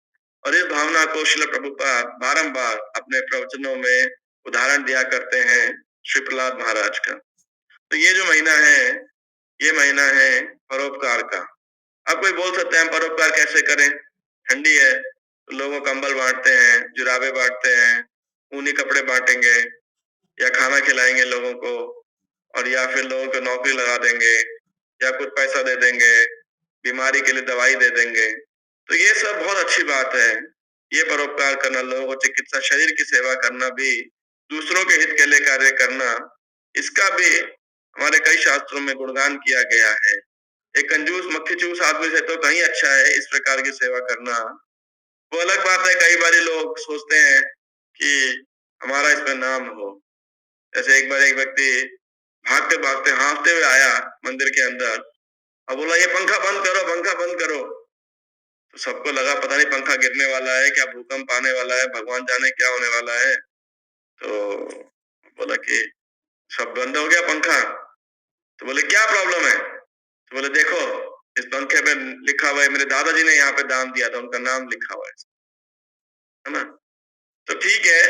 और इस भावना को श्रील प्रभुपाद बारंबार अपने प्रवचनों में उदाहरण दिया करते हैं श्री प्रहलाद महाराज का। तो ये जो महीना है, ये महीना है परोपकार का। अब कोई बोल सकते हैं परोपकार कैसे करें? ठंडी है तो लोगों को कंबल बांटते हैं, जुराबे बांटते हैं, ऊनी कपड़े बांटेंगे या खाना खिलाएंगे लोगों को, और या फिर लोगों को नौकरी लगा देंगे या कुछ पैसा दे देंगे, बीमारी के लिए दवाई दे देंगे। तो ये सब बहुत अच्छी बात है। ये परोपकार करना, लोगों को चिकित्सा, शरीर की सेवा करना भी, दूसरों के हित के लिए कार्य करना, इसका भी हमारे कई शास्त्रों में गुणगान किया गया है। एक कंजूस मक्खी चूस आदमी से तो कहीं अच्छा है इस प्रकार की सेवा करना। वो अलग बात है, कई बार लोग सोचते हैं कि हमारा इसमें नाम हो। जैसे एक बार एक व्यक्ति भागते भागते हाँफते हुए आया मंदिर के अंदर और बोला ये पंखा बंद करो, पंखा बंद करो। तो सबको लगा पता नहीं पंखा गिरने वाला है, क्या भूकंप आने वाला है, भगवान जाने क्या होने वाला है। तो बोला कि सब बंद हो गया पंखा। तो बोले क्या प्रॉब्लम है? तो बोले देखो इस पंखे पे लिखा हुआ है, मेरे दादाजी ने यहाँ पे दान दिया था, उनका नाम लिखा हुआ है ना। तो ठीक है,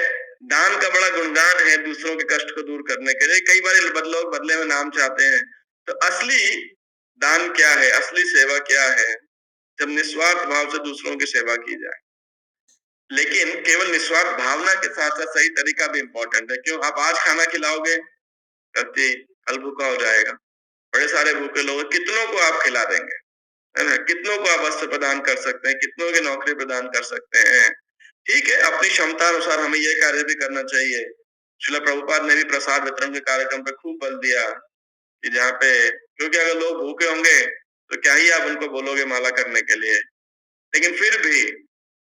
दान का बड़ा गुणगान है दूसरों के कष्ट को दूर करने के लिए। कई बार लोग बदले में नाम चाहते हैं। तो असली दान क्या है, असली सेवा क्या है? जब निस्वार्थ भाव से दूसरों की सेवा की जाए। लेकिन केवल निस्वार्थ भावना के साथ साथ सही तरीका भी इम्पोर्टेंट है। क्यों? आप आज खाना खिलाओगे, व्यक्ति कल भूखा हो जाएगा। बड़े सारे भूखे लोग, कितनों को आप खिला देंगे, है ना? कितनों को आप वस्त्र प्रदान कर सकते हैं, कितनों की नौकरी प्रदान कर सकते हैं। ठीक है, अपनी क्षमता अनुसार हमें यह कार्य भी करना चाहिए। श्रील प्रभुपाद ने भी प्रसाद वितरण के कार्यक्रम पे खूब बल दिया कि जहाँ पे, क्योंकि अगर लोग भूखे होंगे तो क्या ही आप उनको बोलोगे माला करने के लिए। लेकिन फिर भी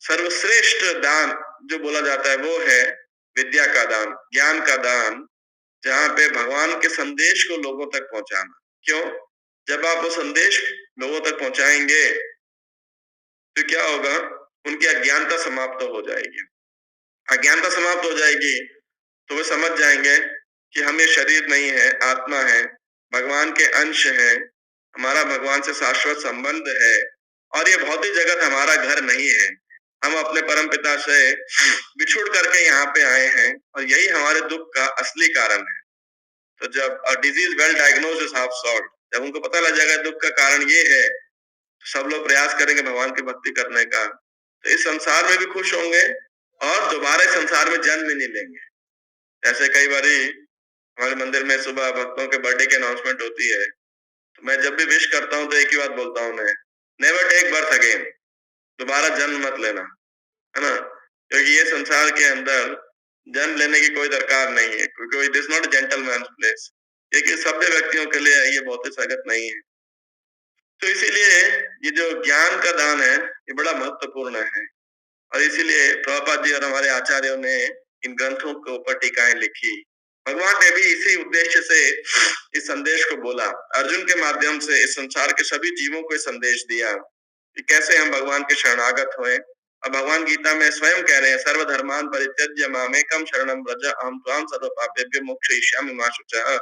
सर्वश्रेष्ठ दान जो बोला जाता है वो है विद्या का दान, ज्ञान का दान, जहाँ पे भगवान के संदेश को लोगों तक पहुंचाना। क्यों? जब आप वो संदेश लोगों तक पहुंचाएंगे तो क्या होगा? उनकी अज्ञानता समाप्त हो जाएगी। अज्ञानता समाप्त हो जाएगी तो वे समझ जाएंगे कि हम ये शरीर नहीं है, आत्मा है, भगवान के अंश है, हमारा भगवान से शाश्वत संबंध है और ये भौतिक जगत हमारा घर नहीं है। हम अपने परम पिता से बिछुड़ करके यहाँ पे आए हैं और यही हमारे दुख का असली कारण है। तो जब disease well diagnosed is half solved, जब उनको पता लग जाएगा दुख का कारण ये है, तो सब लोग प्रयास करेंगे भगवान की भक्ति करने का। तो इस संसार में भी खुश होंगे और दोबारा इस संसार में जन्म ही नहीं लेंगे। ऐसे कई बारी हमारे मंदिर में सुबह भक्तों के बर्थडे की अनाउंसमेंट होती है, तो मैं जब भी विश करता हूँ तो एक ही बात बोलता हूँ मैं, नेवर टेक बर्थ अगेन, दोबारा जन्म मत लेना, है ना? क्योंकि ये संसार के अंदर जन्म लेने की कोई दरकार नहीं है, क्योंकि it is not gentleman's place. ये कि सभ्य व्यक्तियों के लिए ये बहुत ही सगत नहीं है। तो इसीलिए ये जो ज्ञान का दान है ये बड़ा महत्वपूर्ण है और इसीलिए प्रभुपाद जी और हमारे आचार्यों ने इन ग्रंथों के ऊपर टीकाएं लिखी। भगवान ने भी इसी उद्देश्य से इस संदेश को बोला, अर्जुन के माध्यम से इस संसार के सभी जीवों को संदेश दिया कि कैसे हम भगवान के शरणागत हुए। अब भगवान गीता में स्वयं कह रहे हैं, सर्वधर्मान परित्यज्य मामेकम शरणम व्रज अहम त्वां सर्व पापेभ्यो मोक्षयिष्यामि मा शुचः,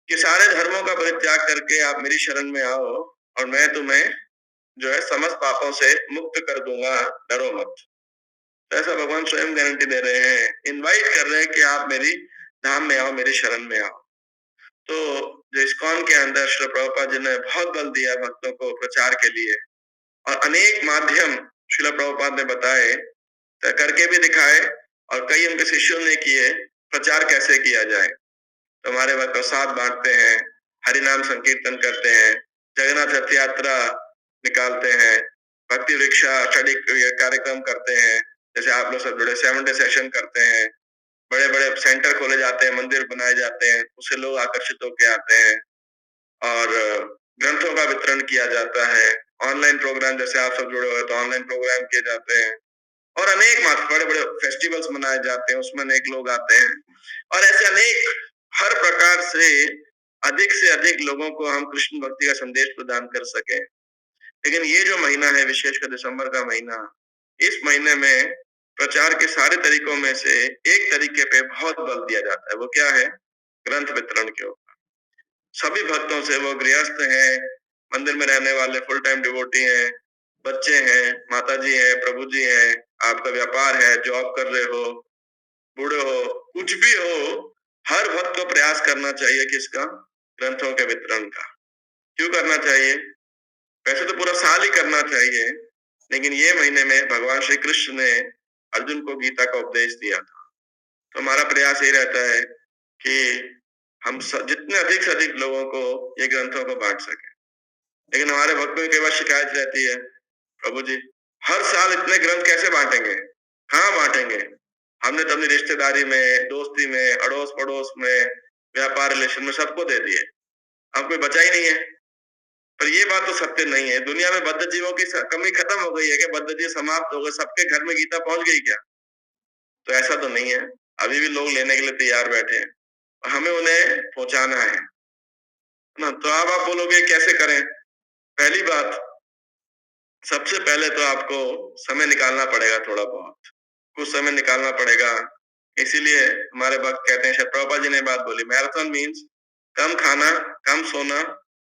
कि सारे धर्मों का परित्याग करके आप मेरी शरण में आओ और मैं तुम्हें जो है समस्त पापों से मुक्त कर दूंगा, डरो मत। तो ऐसा भगवान स्वयं गारंटी दे रहे हैं, इनवाइट कर रहे हैं कि आप मेरी धाम में आओ, मेरी शरण में आओ। तो जो इस्कॉन के अंदर श्री प्रभुपाद जी ने बहुत बल दिया भक्तों को प्रचार के लिए और अनेक माध्यम श्रील प्रभुपाद ने बताए, करके भी दिखाए और कई उनके शिष्यों ने किए प्रचार कैसे किया जाए। तो हमारे वह प्रसाद बांटते हैं, हरिनाम संकीर्तन करते हैं, जगन्नाथ रथ यात्रा निकालते हैं, भक्ति वृक्षा स्टडी कार्यक्रम करते हैं, जैसे आप लोग सब जुड़े 7 डे सेशन करते हैं, बड़े-बड़े सेंटर खोले जाते हैं, मंदिर बनाए जाते हैं, उससे लोग आकर्षित होके आते हैं और ग्रंथों का वितरण किया जाता है। ऑनलाइन प्रोग्राम जैसे आप सब जुड़े हुए हैं तो ऑनलाइन प्रोग्राम किए जाते हैं और अनेक मात्र बड़े-बड़े फेस्टिवल्स मनाए जाते हैं, उसमें अनेक लोग आते हैं और ऐसे अनेक हर प्रकार से अधिक लोगों को हम कृष्ण भक्ति का संदेश प्रदान कर सकें। लेकिन ये जो महीना है विशेषकर दिसंबर का महीना, इस महीने में प्रचार के सारे तरीकों में से एक तरीके पे बहुत बल दिया जाता है, वो क्या है? ग्रंथ वितरण के ऊपर। सभी भक्तों से वो गृहस्थ हैं, मंदिर में रहने वाले फुल टाइम डिवोटी हैं, बच्चे हैं, माताजी हैं, प्रभु जी हैं, आपका व्यापार है, जॉब कर रहे हो, बूढ़े हो, कुछ भी हो, हर भक्त को प्रयास करना चाहिए किसका? ग्रंथों के वितरण का। क्यों करना चाहिए? वैसे तो पूरा साल ही करना चाहिए, लेकिन ये महीने में भगवान श्री कृष्ण ने अर्जुन को गीता का उपदेश दिया था। तो हमारा प्रयास यही रहता है कि जितने अधिक से अधिक लोगों को ये ग्रंथों को बांट सके। लेकिन हमारे भक्तों की कई बार शिकायत रहती है, प्रभु जी हर साल इतने ग्रंथ कैसे बांटेंगे? कहाँ बांटेंगे? हमने तो अपनी रिश्तेदारी में, दोस्ती में, अड़ोस पड़ोस में, व्यापार रिलेशन में सबको दे दिए, अब कोई बचा ही नहीं है। पर ये बात तो सत्य नहीं है। दुनिया में बद्ध जीवों की कमी खत्म हो गई है क्या? बद्ध जीव समाप्त हो गए, सबके घर में गीता पहुंच गई क्या? तो ऐसा तो नहीं है। अभी भी लोग लेने के लिए तैयार बैठे हैं और हमें उन्हें पहुंचाना है ना। तो अब आप बोलोगे कैसे करें? पहली बात, सबसे पहले तो आपको समय निकालना पड़ेगा, थोड़ा बहुत कुछ समय निकालना पड़ेगा। इसीलिए हमारे भक्त कहते हैं, शायद प्रभुपाद जी ने बात बोली, मैराथन मीन्स कम खाना, कम सोना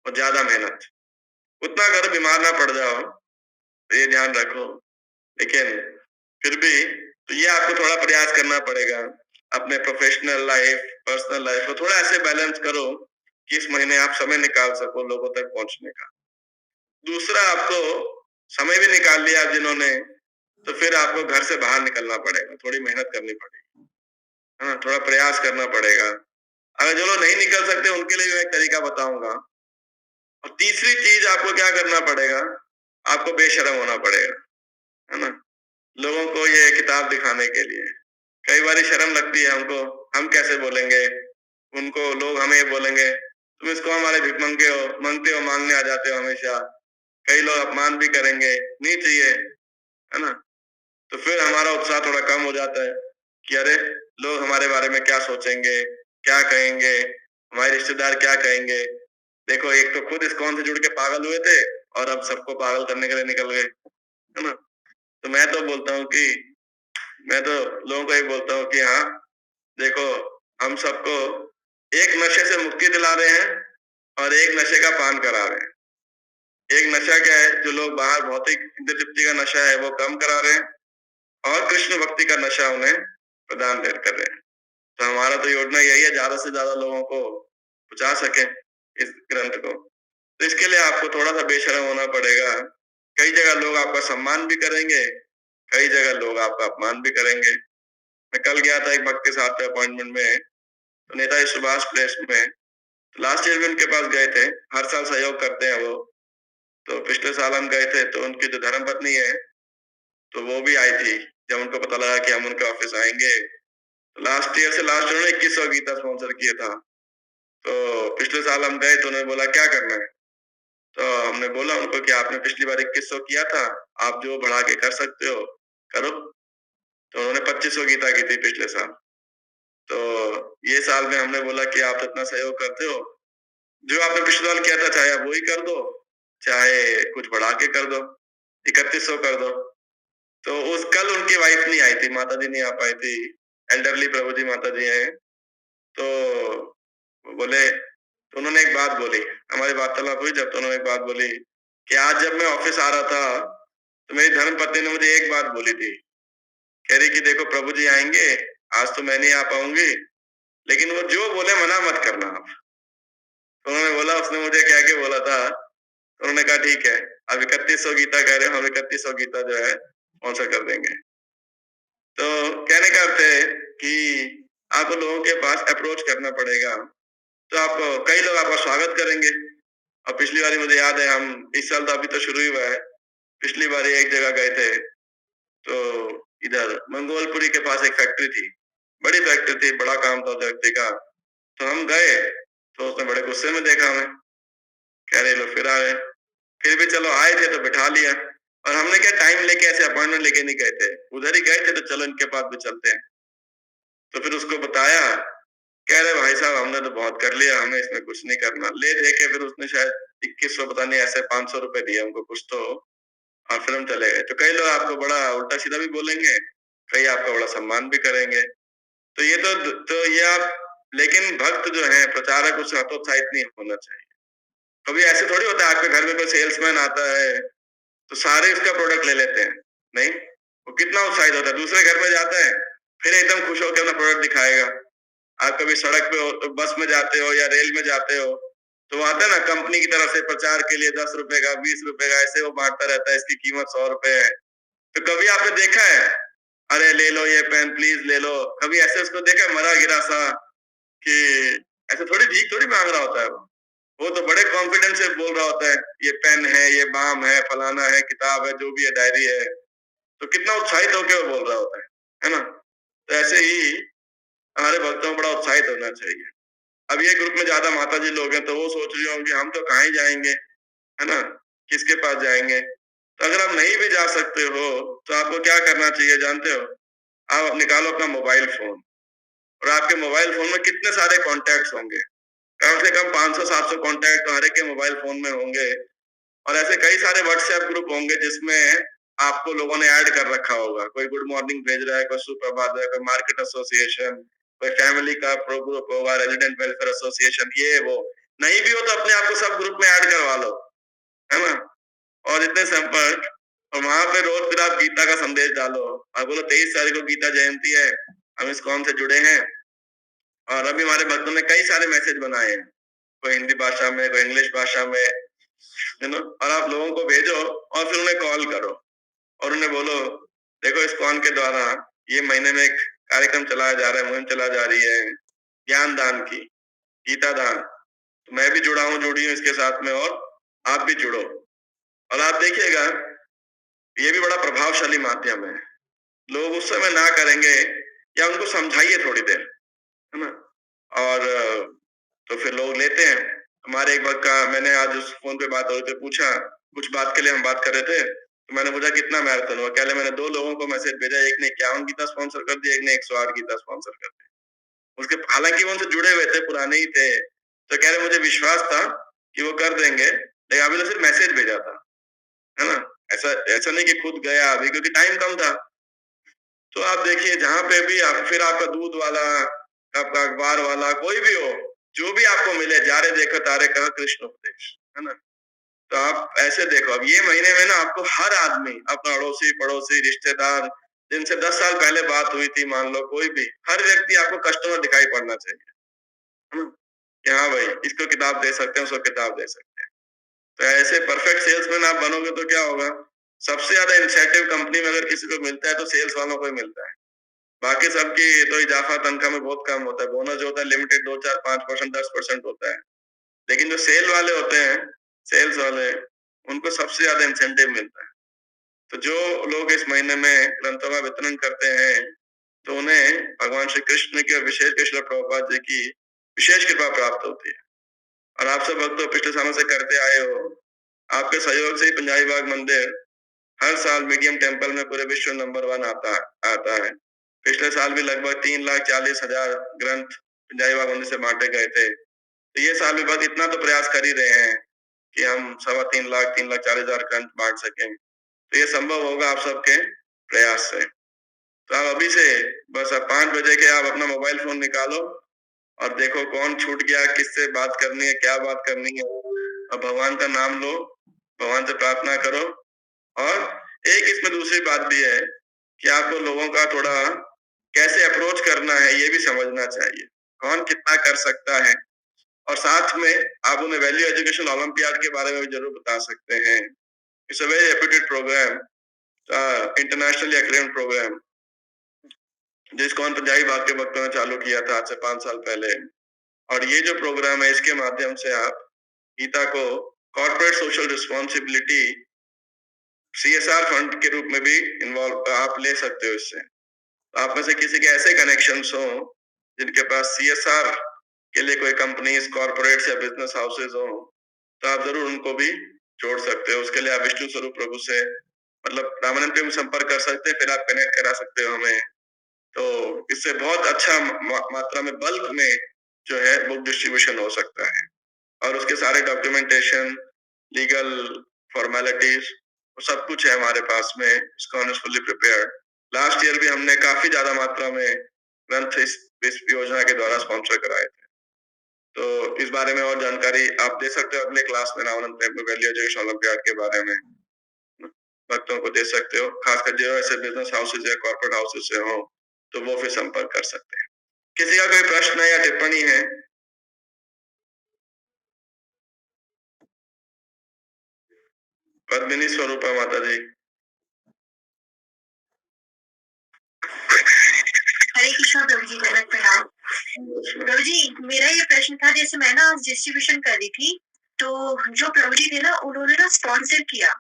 और ज्यादा मेहनत। उतना अगर बीमार ना पड़ जाओ तो ये ध्यान रखो। लेकिन फिर भी तो ये आपको थोड़ा प्रयास करना पड़ेगा। अपने प्रोफेशनल लाइफ, पर्सनल लाइफ को थोड़ा ऐसे बैलेंस करो कि इस महीने आप समय निकाल सको लोगों तक पहुंचने का। दूसरा, आपको समय भी निकाल लिया आप जिन्होंने, तो फिर आपको घर से बाहर निकलना पड़ेगा, थोड़ी मेहनत करनी पड़ेगी, है ना, थोड़ा प्रयास करना पड़ेगा। अगर जो लोग नहीं निकल सकते उनके लिए मैं एक तरीका बताऊंगा। और तीसरी चीज आपको क्या करना पड़ेगा? आपको बेशर्म होना पड़ेगा, है ना, लोगों को ये किताब दिखाने के लिए। कई बार शर्म लगती है हमको, हम कैसे बोलेंगे उनको, लोग हमें ये बोलेंगे तुम इसको हमारे भिख मांगते हो, मांगने आ जाते हो हमेशा। कई लोग अपमान भी करेंगे, नहीं चाहिए, है ना। तो फिर हमारा उत्साह थोड़ा कम हो जाता है कि अरे लोग हमारे बारे में क्या सोचेंगे, क्या कहेंगे, हमारे रिश्तेदार क्या कहेंगे। देखो, एक तो खुद इस्कॉन से जुड़ के पागल हुए थे और अब सबको पागल करने के लिए निकल गए, है ना। तो मैं तो बोलता हूँ कि मैं तो लोगों को ये बोलता हूँ कि हाँ, देखो, हम सबको एक नशे से मुक्ति दिला रहे हैं और एक नशे का पान करा रहे हैं। एक नशा क्या है? जो लोग बाहर भौतिक इंद्रिय तृप्ति का नशा है वो कम करा रहे हैं और कृष्ण भक्ति का नशा उन्हें प्रदान कर रहे हैं। तो हमारा तो योजना यही है, ज्यादा से ज्यादा लोगों को पहुंचा सके इस ग्रंथ को। तो इसके लिए आपको थोड़ा सा बेशर्म होना पड़ेगा। कई जगह लोग आपका सम्मान भी करेंगे, कई जगह लोग आपका अपमान भी करेंगे। मैं कल गया था एक भक्त के साथ अपॉइंटमेंट में, तो नेताजी सुभाष प्लेस में, तो लास्ट ईयर भी उनके पास गए थे। हर साल सहयोग करते हैं वो। तो पिछले साल हम गए थे तो उनकी जो धर्मपत्नी है तो वो भी आई थी। जब उनको पता लगा कि हम उनके ऑफिस आएंगे, तो लास्ट ईयर से लास्ट उन्होंने 2100 गीता स्पॉन्सर किया था। तो पिछले साल हम गए तो उन्होंने बोला क्या करना है? तो हमने बोला उनको कि आपने पिछली बार 2100 किया था, आप जो बढ़ा के कर सकते हो करो। तो उन्होंने 2500 गीता की थी पिछले साल। तो ये साल में हमने बोला कि आप इतना सहयोग करते हो, जो आपने पिछले साल किया था चाहे आप वही कर दो, चाहे कुछ बढ़ा के कर दो, 3100 कर दो। तो उस कल उनकी वाइफ नहीं आई थी, माता जी नहीं आ पाई थी, एल्डरली प्रभु जी माता जी हैं। तो वो बोले, तो उन्होंने एक बात बोली, हमारी वार्तालाप हुई जब, तो उन्होंने एक बात बोली कि आज जब मैं ऑफिस आ रहा था तो मेरी धर्मपत्नी ने मुझे एक बात बोली थी, कह रही कि देखो प्रभु जी आएंगे, आज तो मैं नहीं आ पाऊंगी, लेकिन वो जो बोले मना मत करना आप। तो उन्होंने बोला, उसने मुझे क्या के बोला था, तो उन्होंने कहा ठीक है, अब 3100 गीता कह रहे हो, हम 3100 गीता जो है स्पॉन्सर कर देंगे। तो कहने का अर्थ है कि आपको लोगों के पास अप्रोच करना पड़ेगा। तो आप, कई लोग आपका स्वागत करेंगे, और पिछली बारी मुझे याद है, हम इस साल तो अभी तो शुरू ही हुआ है, पिछली बारी एक जगह गए थे, तो इधर मंगोलपुरी के पास एक फैक्ट्री थी, बड़ी फैक्ट्री थी, बड़ा काम था उस व्यक्ति का। तो हम गए, तो उसने बड़े गुस्से में देखा हमें, कह रहे लो फिर आ गए। फिर भी चलो आए थे तो बिठा लिया, और हमने क्या टाइम लेके ऐसे अपॉइंटमेंट लेके नहीं गए थे, उधर ही गए थे, तो चलो इनके पास भी चलते हैं। तो फिर उसको बताया, कह रहे भाई साहब हमने तो बहुत कर लिया, हमें इसमें कुछ नहीं करना। ले दे के फिर उसने शायद 2100 पता नहीं ऐसे 500 रुपए दिए हमको कुछ तो, और फिर हम चले गए। तो कई लोग आपको बड़ा उल्टा सीधा भी बोलेंगे, कई आपका बड़ा सम्मान भी करेंगे। तो ये तो ये आप, लेकिन भक्त जो है प्रचारक, उससे हतोत्साहित नहीं होना चाहिए। कभी ऐसे थोड़ी होता है आपके घर में कोई सेल्समैन आता है तो सारे उसका प्रोडक्ट ले लेते हैं, नहीं, वो कितना उत्साहित होता है, दूसरे घर में जाता है फिर एकदम खुश होकर अपना प्रोडक्ट दिखाएगा। आप कभी सड़क पे हो, बस में जाते हो या रेल में जाते हो, तो वो आता है ना कंपनी की तरफ से प्रचार के लिए 10 रुपए का, 20 रुपए का, ऐसे वो बांटता रहता है, इसकी कीमत 100 रुपए है। तो कभी आपने देखा है, अरे ले लो ये पेन प्लीज ले लो, कभी ऐसे उसको देखा है मरा गिरा सा, कि ऐसे थोड़ी भीख थोड़ी मांग रहा होता है वो तो बड़े कॉन्फिडेंस से बोल रहा होता है, ये पेन है, ये बाम है, फलाना है, किताब है, जो भी है, डायरी है। तो कितना उत्साहित होकर वो बोल रहा होता है ना। तो ऐसे ही हमारे भक्तों में बड़ा उत्साहित होना चाहिए। अब ये ग्रुप में ज्यादा माता जी लोग हैं, तो वो सोच रही होंगी हम तो कहाँ ही जाएंगे, है ना, किसके पास जाएंगे। तो अगर आप नहीं भी जा सकते हो तो आपको क्या करना चाहिए जानते हो? आप निकालो अपना मोबाइल फोन, और आपके मोबाइल फोन में कितने सारे कॉन्टैक्ट्स होंगे, कम से कम 500-700 कॉन्टैक्ट तो हर एक के मोबाइल फोन में होंगे। और ऐसे कई सारे व्हाट्सएप ग्रुप होंगे जिसमें आपको लोगों ने ऐड कर रखा होगा, कोई गुड मॉर्निंग भेज रहा है, कोई सुप्रभात है, कोई मार्केट एसोसिएशन, कोई फैमिली का प्रो ग्रुप होगा, रेजिडेंट वेलफेयर एसोसिएशन, ये वो। नहीं भी हो तो अपने आप को सब ग्रुप में ऐड करवा लो, है ना, और इतने संपर्क, और वहां पे रोज फिर आप गीता का संदेश डालो और बोलो 23 तारीख को गीता जयंती है, हम इस कौन से जुड़े हैं। और अभी हमारे भक्तों ने कई सारे मैसेज बनाए हैं, कोई हिंदी भाषा में, कोई इंग्लिश भाषा में, है ना, और आप लोगों को भेजो और फिर उन्हें कॉल करो और उन्हें बोलो, देखो इस्कॉन के द्वारा ये महीने में एक कार्यक्रम चलाया जा रहा है, मुहिम चला जा रही है ज्ञान दान की, गीता दान, तो मैं भी जुड़ा हूँ, जुड़ी हूँ इसके साथ में, और आप भी जुड़ो। और आप देखिएगा ये भी बड़ा प्रभावशाली माध्यम है, लोग उस समय ना करेंगे, या उनको समझाइए थोड़ी देर, है ना, और तो फिर लोग लेते हैं। हमारे एक वक्त का, मैंने आज उस फोन पे बात हो रही थी, पूछा, कुछ बात के लिए हम बात कर रहे थे, तो मैंने पूछा कितना मैराथन हुआ, क्या मैंने 2 लोगों को मैसेज भेजा, एक ने 51 गीता स्पॉन्सर कर दिया, एक ने 108 गीता स्पॉन्सर कर दिया। उसके हालांकि वो उनसे जुड़े हुए थे, पुराने ही थे, तो कह रहे मुझे विश्वास था कि वो कर देंगे, लेकिन अभी तो सिर्फ मैसेज भेजा था, है ना। ऐसा ऐसा नहीं कि खुद गया अभी, क्योंकि टाइम कम था। तो आप देखिए जहां पे भी आप, फिर आपका दूध वाला, आपका अखबार वाला, कोई भी हो, जो भी आपको मिले, जा रे देखो तारे कहा कृष्ण उपदेश, है ना। तो आप ऐसे देखो, अब ये महीने में ना आपको हर आदमी, अपना अड़ोसी पड़ोसी रिश्तेदार, जिनसे 10 साल पहले बात हुई थी, मान लो कोई भी, हर व्यक्ति आपको कस्टमर दिखाई पड़ना चाहिए, है ना, कि हाँ भाई इसको किताब दे सकते हैं, उसको किताब दे सकते हैं। तो ऐसे परफेक्ट सेल्समैन आप बनोगे तो क्या होगा, सबसे ज्यादा इंसेंटिव कंपनी में अगर किसी को मिलता है तो सेल्स वालों को ही मिलता है। बाकी सबकी तो इजाफा तनख्वाह में बहुत कम होता है, बोनस जो होता है लिमिटेड 2, 4, 5%, 10% होता है। लेकिन जो सेल वाले होते हैं, सेल्स वाले, उनको सबसे ज्यादा इंसेंटिव मिलता है। तो जो लोग इस महीने में ग्रंथों का वितरण करते हैं, तो उन्हें भगवान श्री कृष्ण की और विशेष कृष्ण प्रभुपाद जी की विशेष कृपा प्राप्त होती है। और आप सब भक्त तो पिछले सालों से करते आए हो, आपके सहयोग से ही पंजाबी बाग मंदिर हर साल मीडियम टेम्पल में पूरे विश्व नंबर 1 आता है। पिछले साल भी लगभग 3,40,000 ग्रंथ पंजाबी बाग मंदिर से बांटे गए थे। तो ये साल भी बस इतना तो प्रयास कर ही रहे हैं कि हम 3.25 लाख 3,40,000 ग्रंथ बांट सकें। तो ये संभव होगा आप सबके प्रयास से। तो आप अभी से बस अब 5 बजे के आप अपना मोबाइल फोन निकालो और देखो कौन छूट गया, किससे बात करनी है, क्या बात करनी है, और भगवान का नाम लो, भगवान से प्रार्थना करो। और एक इसमें दूसरी बात भी है कि आपको लोगों का थोड़ा कैसे अप्रोच करना है ये भी समझना चाहिए, कौन कितना कर सकता है। और साथ में आप उन्हें वैल्यू एजुकेशन ओलंपियाड के बारे में भी जरूर बता सकते हैं। It's a very reputed programme, internationally acclaimed programme, जिसको पंजाबी बाग के भक्तों ने चालू किया था आज से 5 साल पहले। और ये जो प्रोग्राम है इसके माध्यम से आप गीता को corporate social responsibility CSR fund के रूप में भी इन्वॉल्व आप ले सकते हो इससे। आप में से किसी के ऐसे कनेक्शंस हो जिनके पास CSR के लिए कोई कंपनीज, कॉर्पोरेट्स या बिजनेस हाउसेज हो, तो आप जरूर उनको भी जोड़ सकते हो। उसके लिए आप विष्णु स्वरूप प्रभु से मतलब रामानंद पे संपर्क कर सकते हैं, फिर आप कनेक्ट करा सकते हो हमें। तो इससे बहुत अच्छा मात्रा में बल्क में जो है बुक डिस्ट्रीब्यूशन हो सकता है, और उसके सारे डॉक्यूमेंटेशन, लीगल फॉर्मेलिटीज सब कुछ है हमारे पास में। ISKCON is fully prepared. Last year भी हमने काफी ज्यादा मात्रा में ग्रंथ इस योजना के द्वारा स्पॉन्सर कराए थे। तो इस बारे में और जानकारी आप दे सकते हो अगले क्लास में Ramanand temple value education olympiad के बारे में भक्तों को दे सकते हो, खासकर जो ऐसे बिजनेस हाउसेज या कॉर्पोरेट हाउसेज से हो तो वो फिर संपर्क कर सकते हैं। किसी का कोई प्रश्न है या टिप्पणी है? पद्मिनी स्वरूपा माता जी। हरे कृष्णा प्रभु जी, दंडवत प्रणाम। प्रभु जी, मेरा ये प्रश्न था, जैसे मैं ना डिस्ट्रीब्यूशन कर रही थी, तो जो प्रभु जी थे ना, उन्होंने ना स्पॉन्सर किया,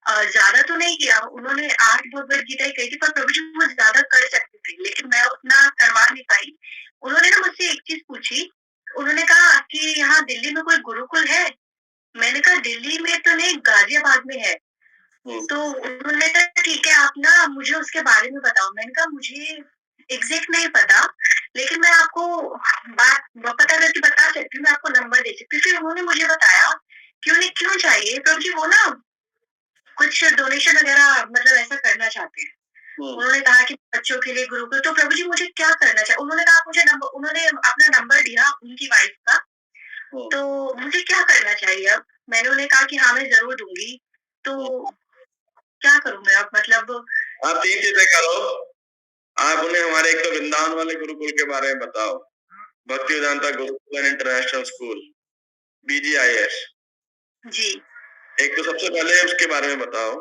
ज्यादा तो नहीं किया, उन्होंने 8 भगवत गीता ही कही थी, पर प्रभु जी वो ज्यादा कर सकती थी, लेकिन मैं उतना करवा नहीं पाई। उन्होंने ना मुझसे एक चीज पूछी, उन्होंने कहा कि यहाँ दिल्ली में कोई गुरुकुल है? मैंने कहा दिल्ली में तो नहीं, गाजियाबाद में है। तो उन्होंने कहा ठीक है, आप ना मुझे उसके बारे में बताओ। मैंने कहा मुझे एग्जैक्ट नहीं पता, लेकिन मैं आपको बात पता करके बता सकती हूँ, मैं आपको नंबर दे सकती हूँ। फिर उन्होंने मुझे बताया कि उन्हें क्यों चाहिए, क्योंकि वो ना कुछ डोनेशन वगैरह मतलब ऐसा करना चाहते हैं। उन्होंने कहा कि बच्चों के लिए गुरुकुल, तो प्रभु जी मुझे क्या करना चाहिए? उन्होंने कहा मुझे नंबर, उन्होंने अपना नंबर दिया उनकी वाइफ का, तो मुझे क्या करना चाहिए अब? मैंने उन्हें कहा कि हाँ मैं जरूर दूंगी, तो क्या करूं मैं अब? मतलब आप 3 चीजें करो। आप उन्हें हमारे एक तो वृंदावन वाले गुरुकुल के बारे में बताओ, भक्ति Vedanta Gurukul international school, BGIS जी। एक तो सबसे पहले उसके बारे में बताओ,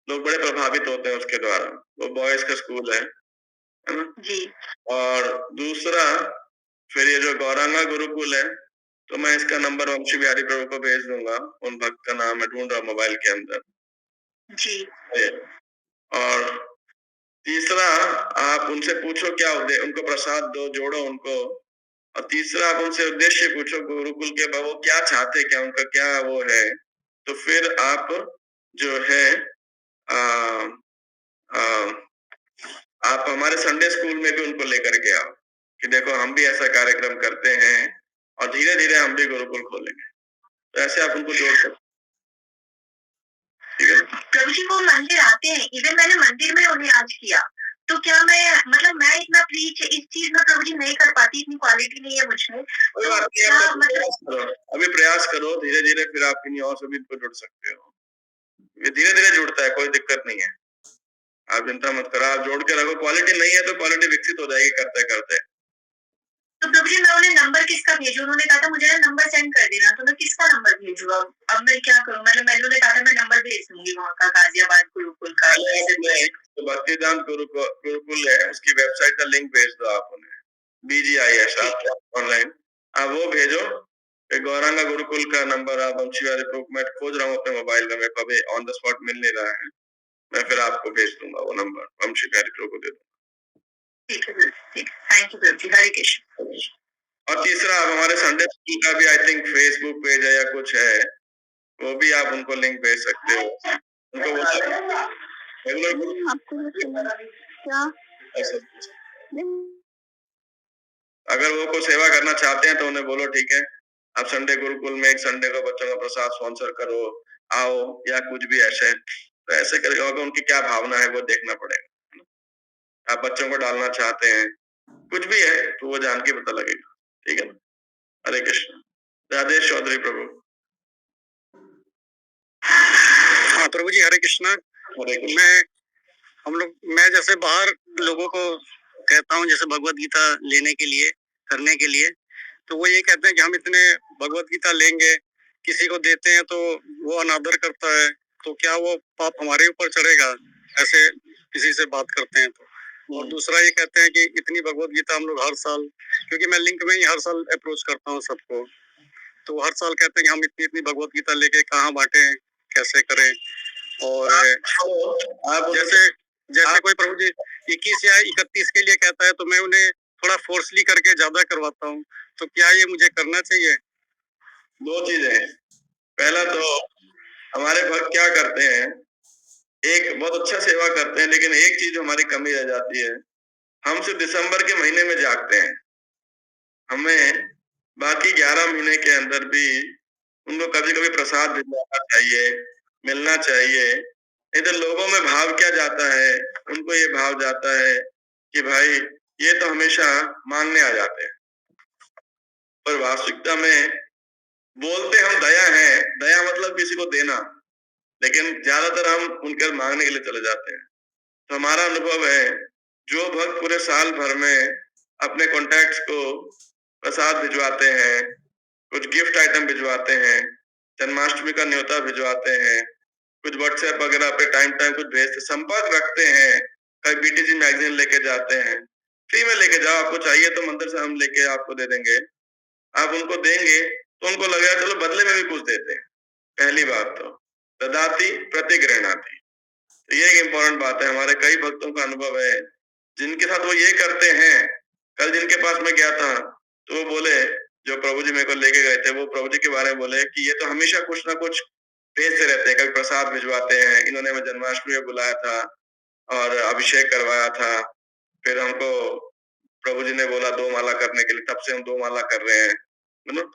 लोग बड़े प्रभावित होते हैं उसके द्वारा। वो बॉयज का स्कूल है ना? जी। और दूसरा फिर ये जो गौरांगा गुरुकुल है, तो मैं इसका नंबर वंशी बिहारी प्रभु को भेज दूंगा। उन भक्त का नाम मैं ढूंढ रहा हूँ मोबाइल के अंदर। जी। और तीसरा आप उनसे पूछो क्या उनको प्रसाद दो, जोड़ो उनको। और तीसरा आप उनसे उद्देश्य पूछो गुरुकुल के, वो क्या चाहते, क्या उनका क्या वो है। तो फिर आप जो है आ, आ, आप हमारे संडे स्कूल में भी उनको लेकर के आओ कि देखो हम भी ऐसा कार्यक्रम करते हैं और धीरे धीरे हम भी गुरुकुल खोलेंगे। तो ऐसे आप उनको जोड़ सकते। प्रभु जी वो मंदिर आते हैं, इवन मैंने मंदिर में उन्हें आज किया, तो क्या मैं मतलब मैं इतना प्लीज इस चीज में प्रभु जी नहीं कर पाती, इतनी क्वालिटी नहीं है मुझ में, तो क्या मतलब अभी प्रयास करो धीरे धीरे, फिर आप किन्हीं और से भी इनको जुड़ सकते हो। ये धीरे धीरे जुड़ता है, कोई दिक्कत नहीं है, आप चिंता मत करो। आप जोड़ के रखो, क्वालिटी नहीं है तो क्वालिटी विकसित हो जाएगी करते करते। तो प्रभु जी मैं उन्हें नंबर किसका भेजूं? उन्होंने कहा था मुझे ना नंबर सेंड कर देना, तो मैं किसका नंबर भेजूं? अब मैं क्या करूं? मतलब मैंने उन्हें कहा था मैं नंबर भेज दूंगी वहाँ का, गाजियाबाद गुरुकुल का। तो भक्तिदान गुरुकुल है, उसकी वेबसाइट का लिंक भेज दो आप उन्हें, BGIS ऑनलाइन आप वो भेजो। गौरांगा गुरुकुल का नंबर आप मैं खोज रहा हूँ अपने मोबाइल में, मेरे को अभी ऑन द स्पॉट मिल नहीं रहा है, मैं फिर आपको भेज दूंगा वो नंबर, वंशी बिहारी प्रभु को दे दूंगा। ठीक है, ठीक, थैंक यू प्रभु जी, हरे कृष्ण। और तीसरा आप हमारे संडे स्कूल का भी आई थिंक फेसबुक पेज है या कुछ है, वो भी आप उनको लिंक भेज सकते हो। उनको क्या अगर वो कोई सेवा करना चाहते हैं तो उन्हें बोलो ठीक है, आप संडे गुरुकुल में एक संडे को बच्चों का प्रसाद स्पॉन्सर करो, आओ, या कुछ भी ऐसे। तो ऐसे करके होगा, उनकी क्या भावना है वो देखना पड़ेगा। आप बच्चों को डालना चाहते हैं, कुछ भी है तो वो जान के पता लगेगा। ठीक है ना? हरे कृष्ण। राजेश चौधरी प्रभु। हाँ प्रभु जी, हरे कृष्णा। मैं जैसे बाहर लोगों को कहता हूँ जैसे भगवत गीता लेने के लिए, करने के लिए, तो वो ये कहते हैं कि हम इतने भगवत गीता लेंगे, किसी को देते हैं तो वो अनादर करता है, तो क्या वो पाप हमारे ऊपर चढ़ेगा? ऐसे किसी से बात करते हैं तो। और दूसरा ये कहते हैं कि इतनी भगवत गीता हम लोग हर साल, क्योंकि मैं लिंक में ही हर साल अप्रोच करता हूँ सबको, तो वो हर साल कहते हैं कि हम इतनी भगवत गीता लेके कहाँ बांटे, कैसे करें। और आप जैसे कोई प्रभु जी 21 या 31 के लिए कहता है तो मैं उन्हें थोड़ा फोर्सली करके ज्यादा करवाता हूँ, तो क्या ये मुझे करना चाहिए? दो चीजें, पहला तो हमारे भक्त क्या करते हैं, एक बहुत अच्छा सेवा करते हैं, लेकिन एक चीज हमारी कमी रह जाती है, हम सिर्फ दिसंबर के महीने में जागते हैं। हमें बाकी 11 महीने के अंदर भी उनको कभी कभी प्रसाद भिजवाना चाहिए, मिलना चाहिए। नहीं तो लोगों में भाव क्या जाता है, उनको ये भाव जाता है कि भाई ये तो हमेशा मांगने आ जाते हैं, पर वास्तविकता में बोलते हम दया है, दया मतलब किसी को देना, लेकिन ज्यादातर हम उनके मांगने के लिए चले जाते हैं। तो हमारा अनुभव है, जो भक्त पूरे साल भर में अपने कॉन्टैक्ट्स को प्रसाद भिजवाते हैं, कुछ गिफ्ट आइटम भिजवाते हैं, जन्माष्टमी का न्योता भिजवाते हैं, कुछ व्हाट्सएप वगैरह पे टाइम कुछ भेजते, संपर्क रखते हैं, कभी बीटीजी मैगजीन लेके जाते हैं, फ्री में लेके जाओ, आपको चाहिए तो मंदिर से हम लेके आपको दे देंगे, आप उनको देंगे तो उनको लगेगा चलो बदले में भी कुछ देते हैं। पहली बात तो ददाती प्रतिगृह्णाति, तो ये एक इम्पोर्टेंट बात है। हमारे कई भक्तों का अनुभव है जिनके साथ वो ये करते हैं। कल जिनके पास मैं गया था तो वो बोले, जो प्रभु जी मेरे को लेके गए थे, वो प्रभु जी के बारे में बोले कि ये तो हमेशा कुछ ना कुछ भेजते रहते हैं, कभी प्रसाद भिजवाते हैं, इन्होंने हमें जन्माष्टमी में बुलाया था और अभिषेक करवाया था, फिर हमको प्रभु जी ने बोला 2 माला करने के लिए, तब से हम 2 माला कर रहे हैं। मतलब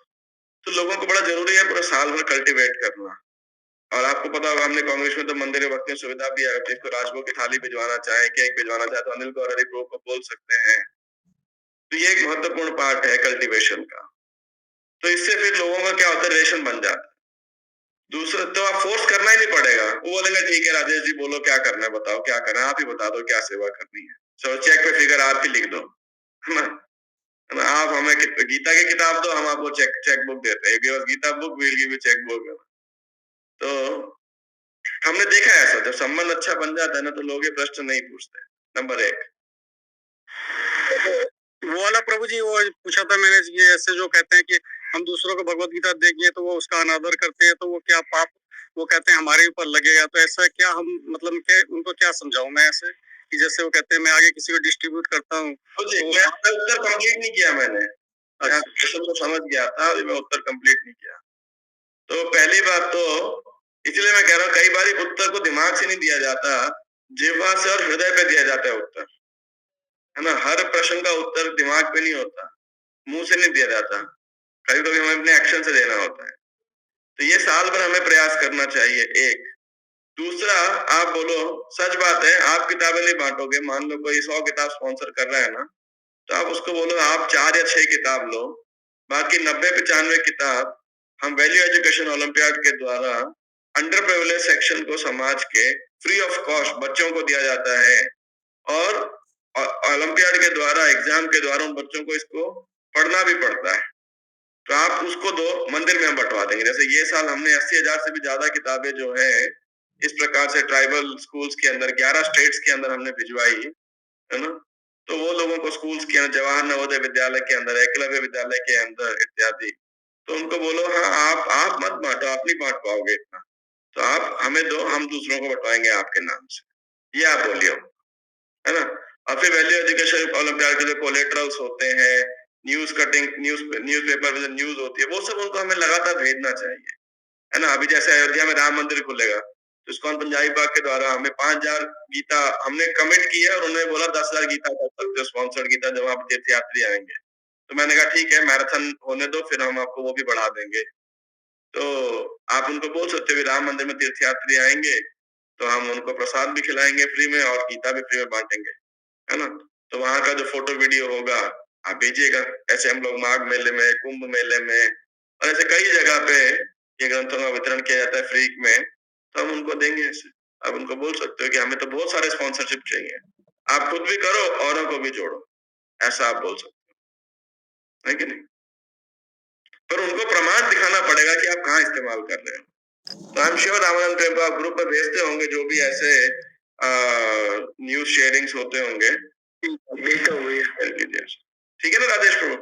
तो लोगों को बड़ा जरूरी है पूरा साल भर कल्टीवेट करना। और आपको पता होगा, हमने कांग्रेस में तो मंदिर भक्ति सुविधा भी है, जिसको राजभोग की थाली भिजवाना चाहे, केक भिजवाना चाहे तो अनिल गौर हरिप्रभु को बोल सकते हैं। तो ये एक महत्वपूर्ण पार्ट है कल्टीवेशन का। तो इससे फिर लोगों का क्या होता है, रिलेशन बन जाता है। दूसरा तो आप फोर्स करना ही नहीं पड़ेगा, वो बोलेगा ठीक है राजेश जी बोलो क्या करना है, बताओ क्या करना है, आप ही बता दो क्या सेवा करनी है, चलो चेक पे फिगर आप ही लिख दो, है ना। आप हमें गीता की किताब दो, हम आपको चेक बुक देते हैं, give us Gita book, we will give you cheque book. तो हमने देखा है ऐसा, जब संबंध अच्छा बन जाता है ना तो लोग ये प्रश्न नहीं पूछते। नंबर 1 वो वाला प्रभु जी, वो पूछा था मैंने, ये ऐसे जो कहते हैं कि हम दूसरों को भगवत गीता देंगे तो वो उसका अनादर करते हैं, तो वो क्या पाप, वो कहते हैं हमारे ऊपर लगेगा, तो ऐसा क्या हम मतलब क्या उनको क्या समझाऊं मैं ऐसे कि जैसे वो कहते हैं मैं आगे किसी को डिस्ट्रीब्यूट करता हूँ तो मैं उत्तर कंप्लीट नहीं किया मैंने, क्वेश्चन को समझ गया था, अभी मैं उत्तर कंप्लीट नहीं किया। तो पहली बात तो इसलिए मैं कह रहा हूँ, कई बार उत्तर को दिमाग से नहीं दिया जाता, जिह्वा से और हृदय पे दिया जाता है उत्तर, है ना। हर प्रश्न का उत्तर दिमाग पे नहीं होता, मुंह से नहीं दिया जाता, कभी कभी हमें अपने एक्शन से देना होता है। तो ये साल भर हमें प्रयास करना चाहिए, एक। दूसरा, आप बोलो, सच बात है, आप किताबें नहीं बांटोगे, मान लो कोई 100 किताब स्पॉन्सर कर रहा है ना, तो आप उसको बोलो आप 4 या 6 किताब लो, बाकी 90-95 किताब हम वैल्यू एजुकेशन ओलंपियाड के द्वारा अंडर प्रिविलेज सेक्शन को समाज के फ्री ऑफ कॉस्ट बच्चों को दिया जाता है, और ओलंपियाड के द्वारा, एग्जाम के द्वारा उन बच्चों को इसको पढ़ना भी पड़ता है। तो आप उसको दो, मंदिर में हम बंटवा देंगे। जैसे ये साल हमने 80,000 से भी ज्यादा किताबें जो है इस प्रकार से ट्राइबल स्कूल्स के अंदर 11 स्टेट्स के अंदर हमने भिजवाई, है ना। तो वो लोगों को स्कूल्स के अंदर, जवाहर नवोदय विद्यालय के अंदर, एकलव्य विद्यालय के अंदर इत्यादि, तो उनको बोलो हाँ आप मत बांटो, आप नहीं बांट पाओगे इतना, तो आप हमें दो, हम दूसरों को बंटवाएंगे आपके नाम से, ये आप बोलियो, है ना। और फिर वैल्यू एजुकेशन ओलंपियाड के जो कोलेट्रल्स होते हैं, न्यूज कटिंग, न्यूज़पेपर में जो न्यूज होती है, वो सब उनको हमें लगातार भेजना चाहिए, है ना। अभी जैसे अयोध्या में राम मंदिर खुलेगा, तो इस्कॉन पंजाबी बाग के द्वारा हमें 5,000 गीता हमने कमिट की है, और उन्होंने बोला 10,000 गीता कर सकते हो स्पॉन्सर्ड गीता, जब आप तीर्थयात्री आएंगे। तो मैंने कहा ठीक है, मैराथन होने दो, फिर हम आपको वो भी बढ़ा देंगे। तो आप उनको बोल सकते हो राम मंदिर में तीर्थयात्री आएंगे तो हम उनको प्रसाद भी खिलाएंगे फ्री में, और गीता भी फ्री में बांटेंगे, है ना। तो वहां का जो फोटो वीडियो होगा आप भेजिएगा। ऐसे हम लोग माघ मेले में, कुंभ मेले में, और ऐसे कई जगह पे ये ग्रंथों का वितरण किया जाता है फ्री में, तो हम उनको देंगे ऐसे। आप उनको बोल सकते हो कि हमें तो बहुत सारे स्पॉन्सरशिप चाहिए, आप खुद भी करो, औरों को भी जोड़ो, ऐसा आप बोल सकते हो, है कि नहीं। पर उनको प्रमाण दिखाना पड़ेगा कि आप कहाँ इस्तेमाल कर रहे हो। तो आई एम श्योर रामानंद प्रेम को आप ग्रुप में भेजते होंगे, जो भी ऐसे न्यूज शेयरिंग्स होते होंगे, ठीक है ना राजेश प्रभु।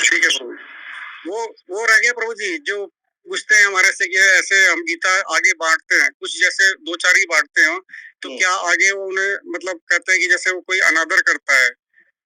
ठीक है प्रभु। वो रह गया प्रभु जी, जो पूछते हैं हमारे से कि ऐसे हम गीता आगे बांटते हैं, कुछ जैसे 2-4 ही बांटते हो, तो क्या आगे वो उन्हें मतलब कहते हैं कि जैसे वो कोई अनादर करता है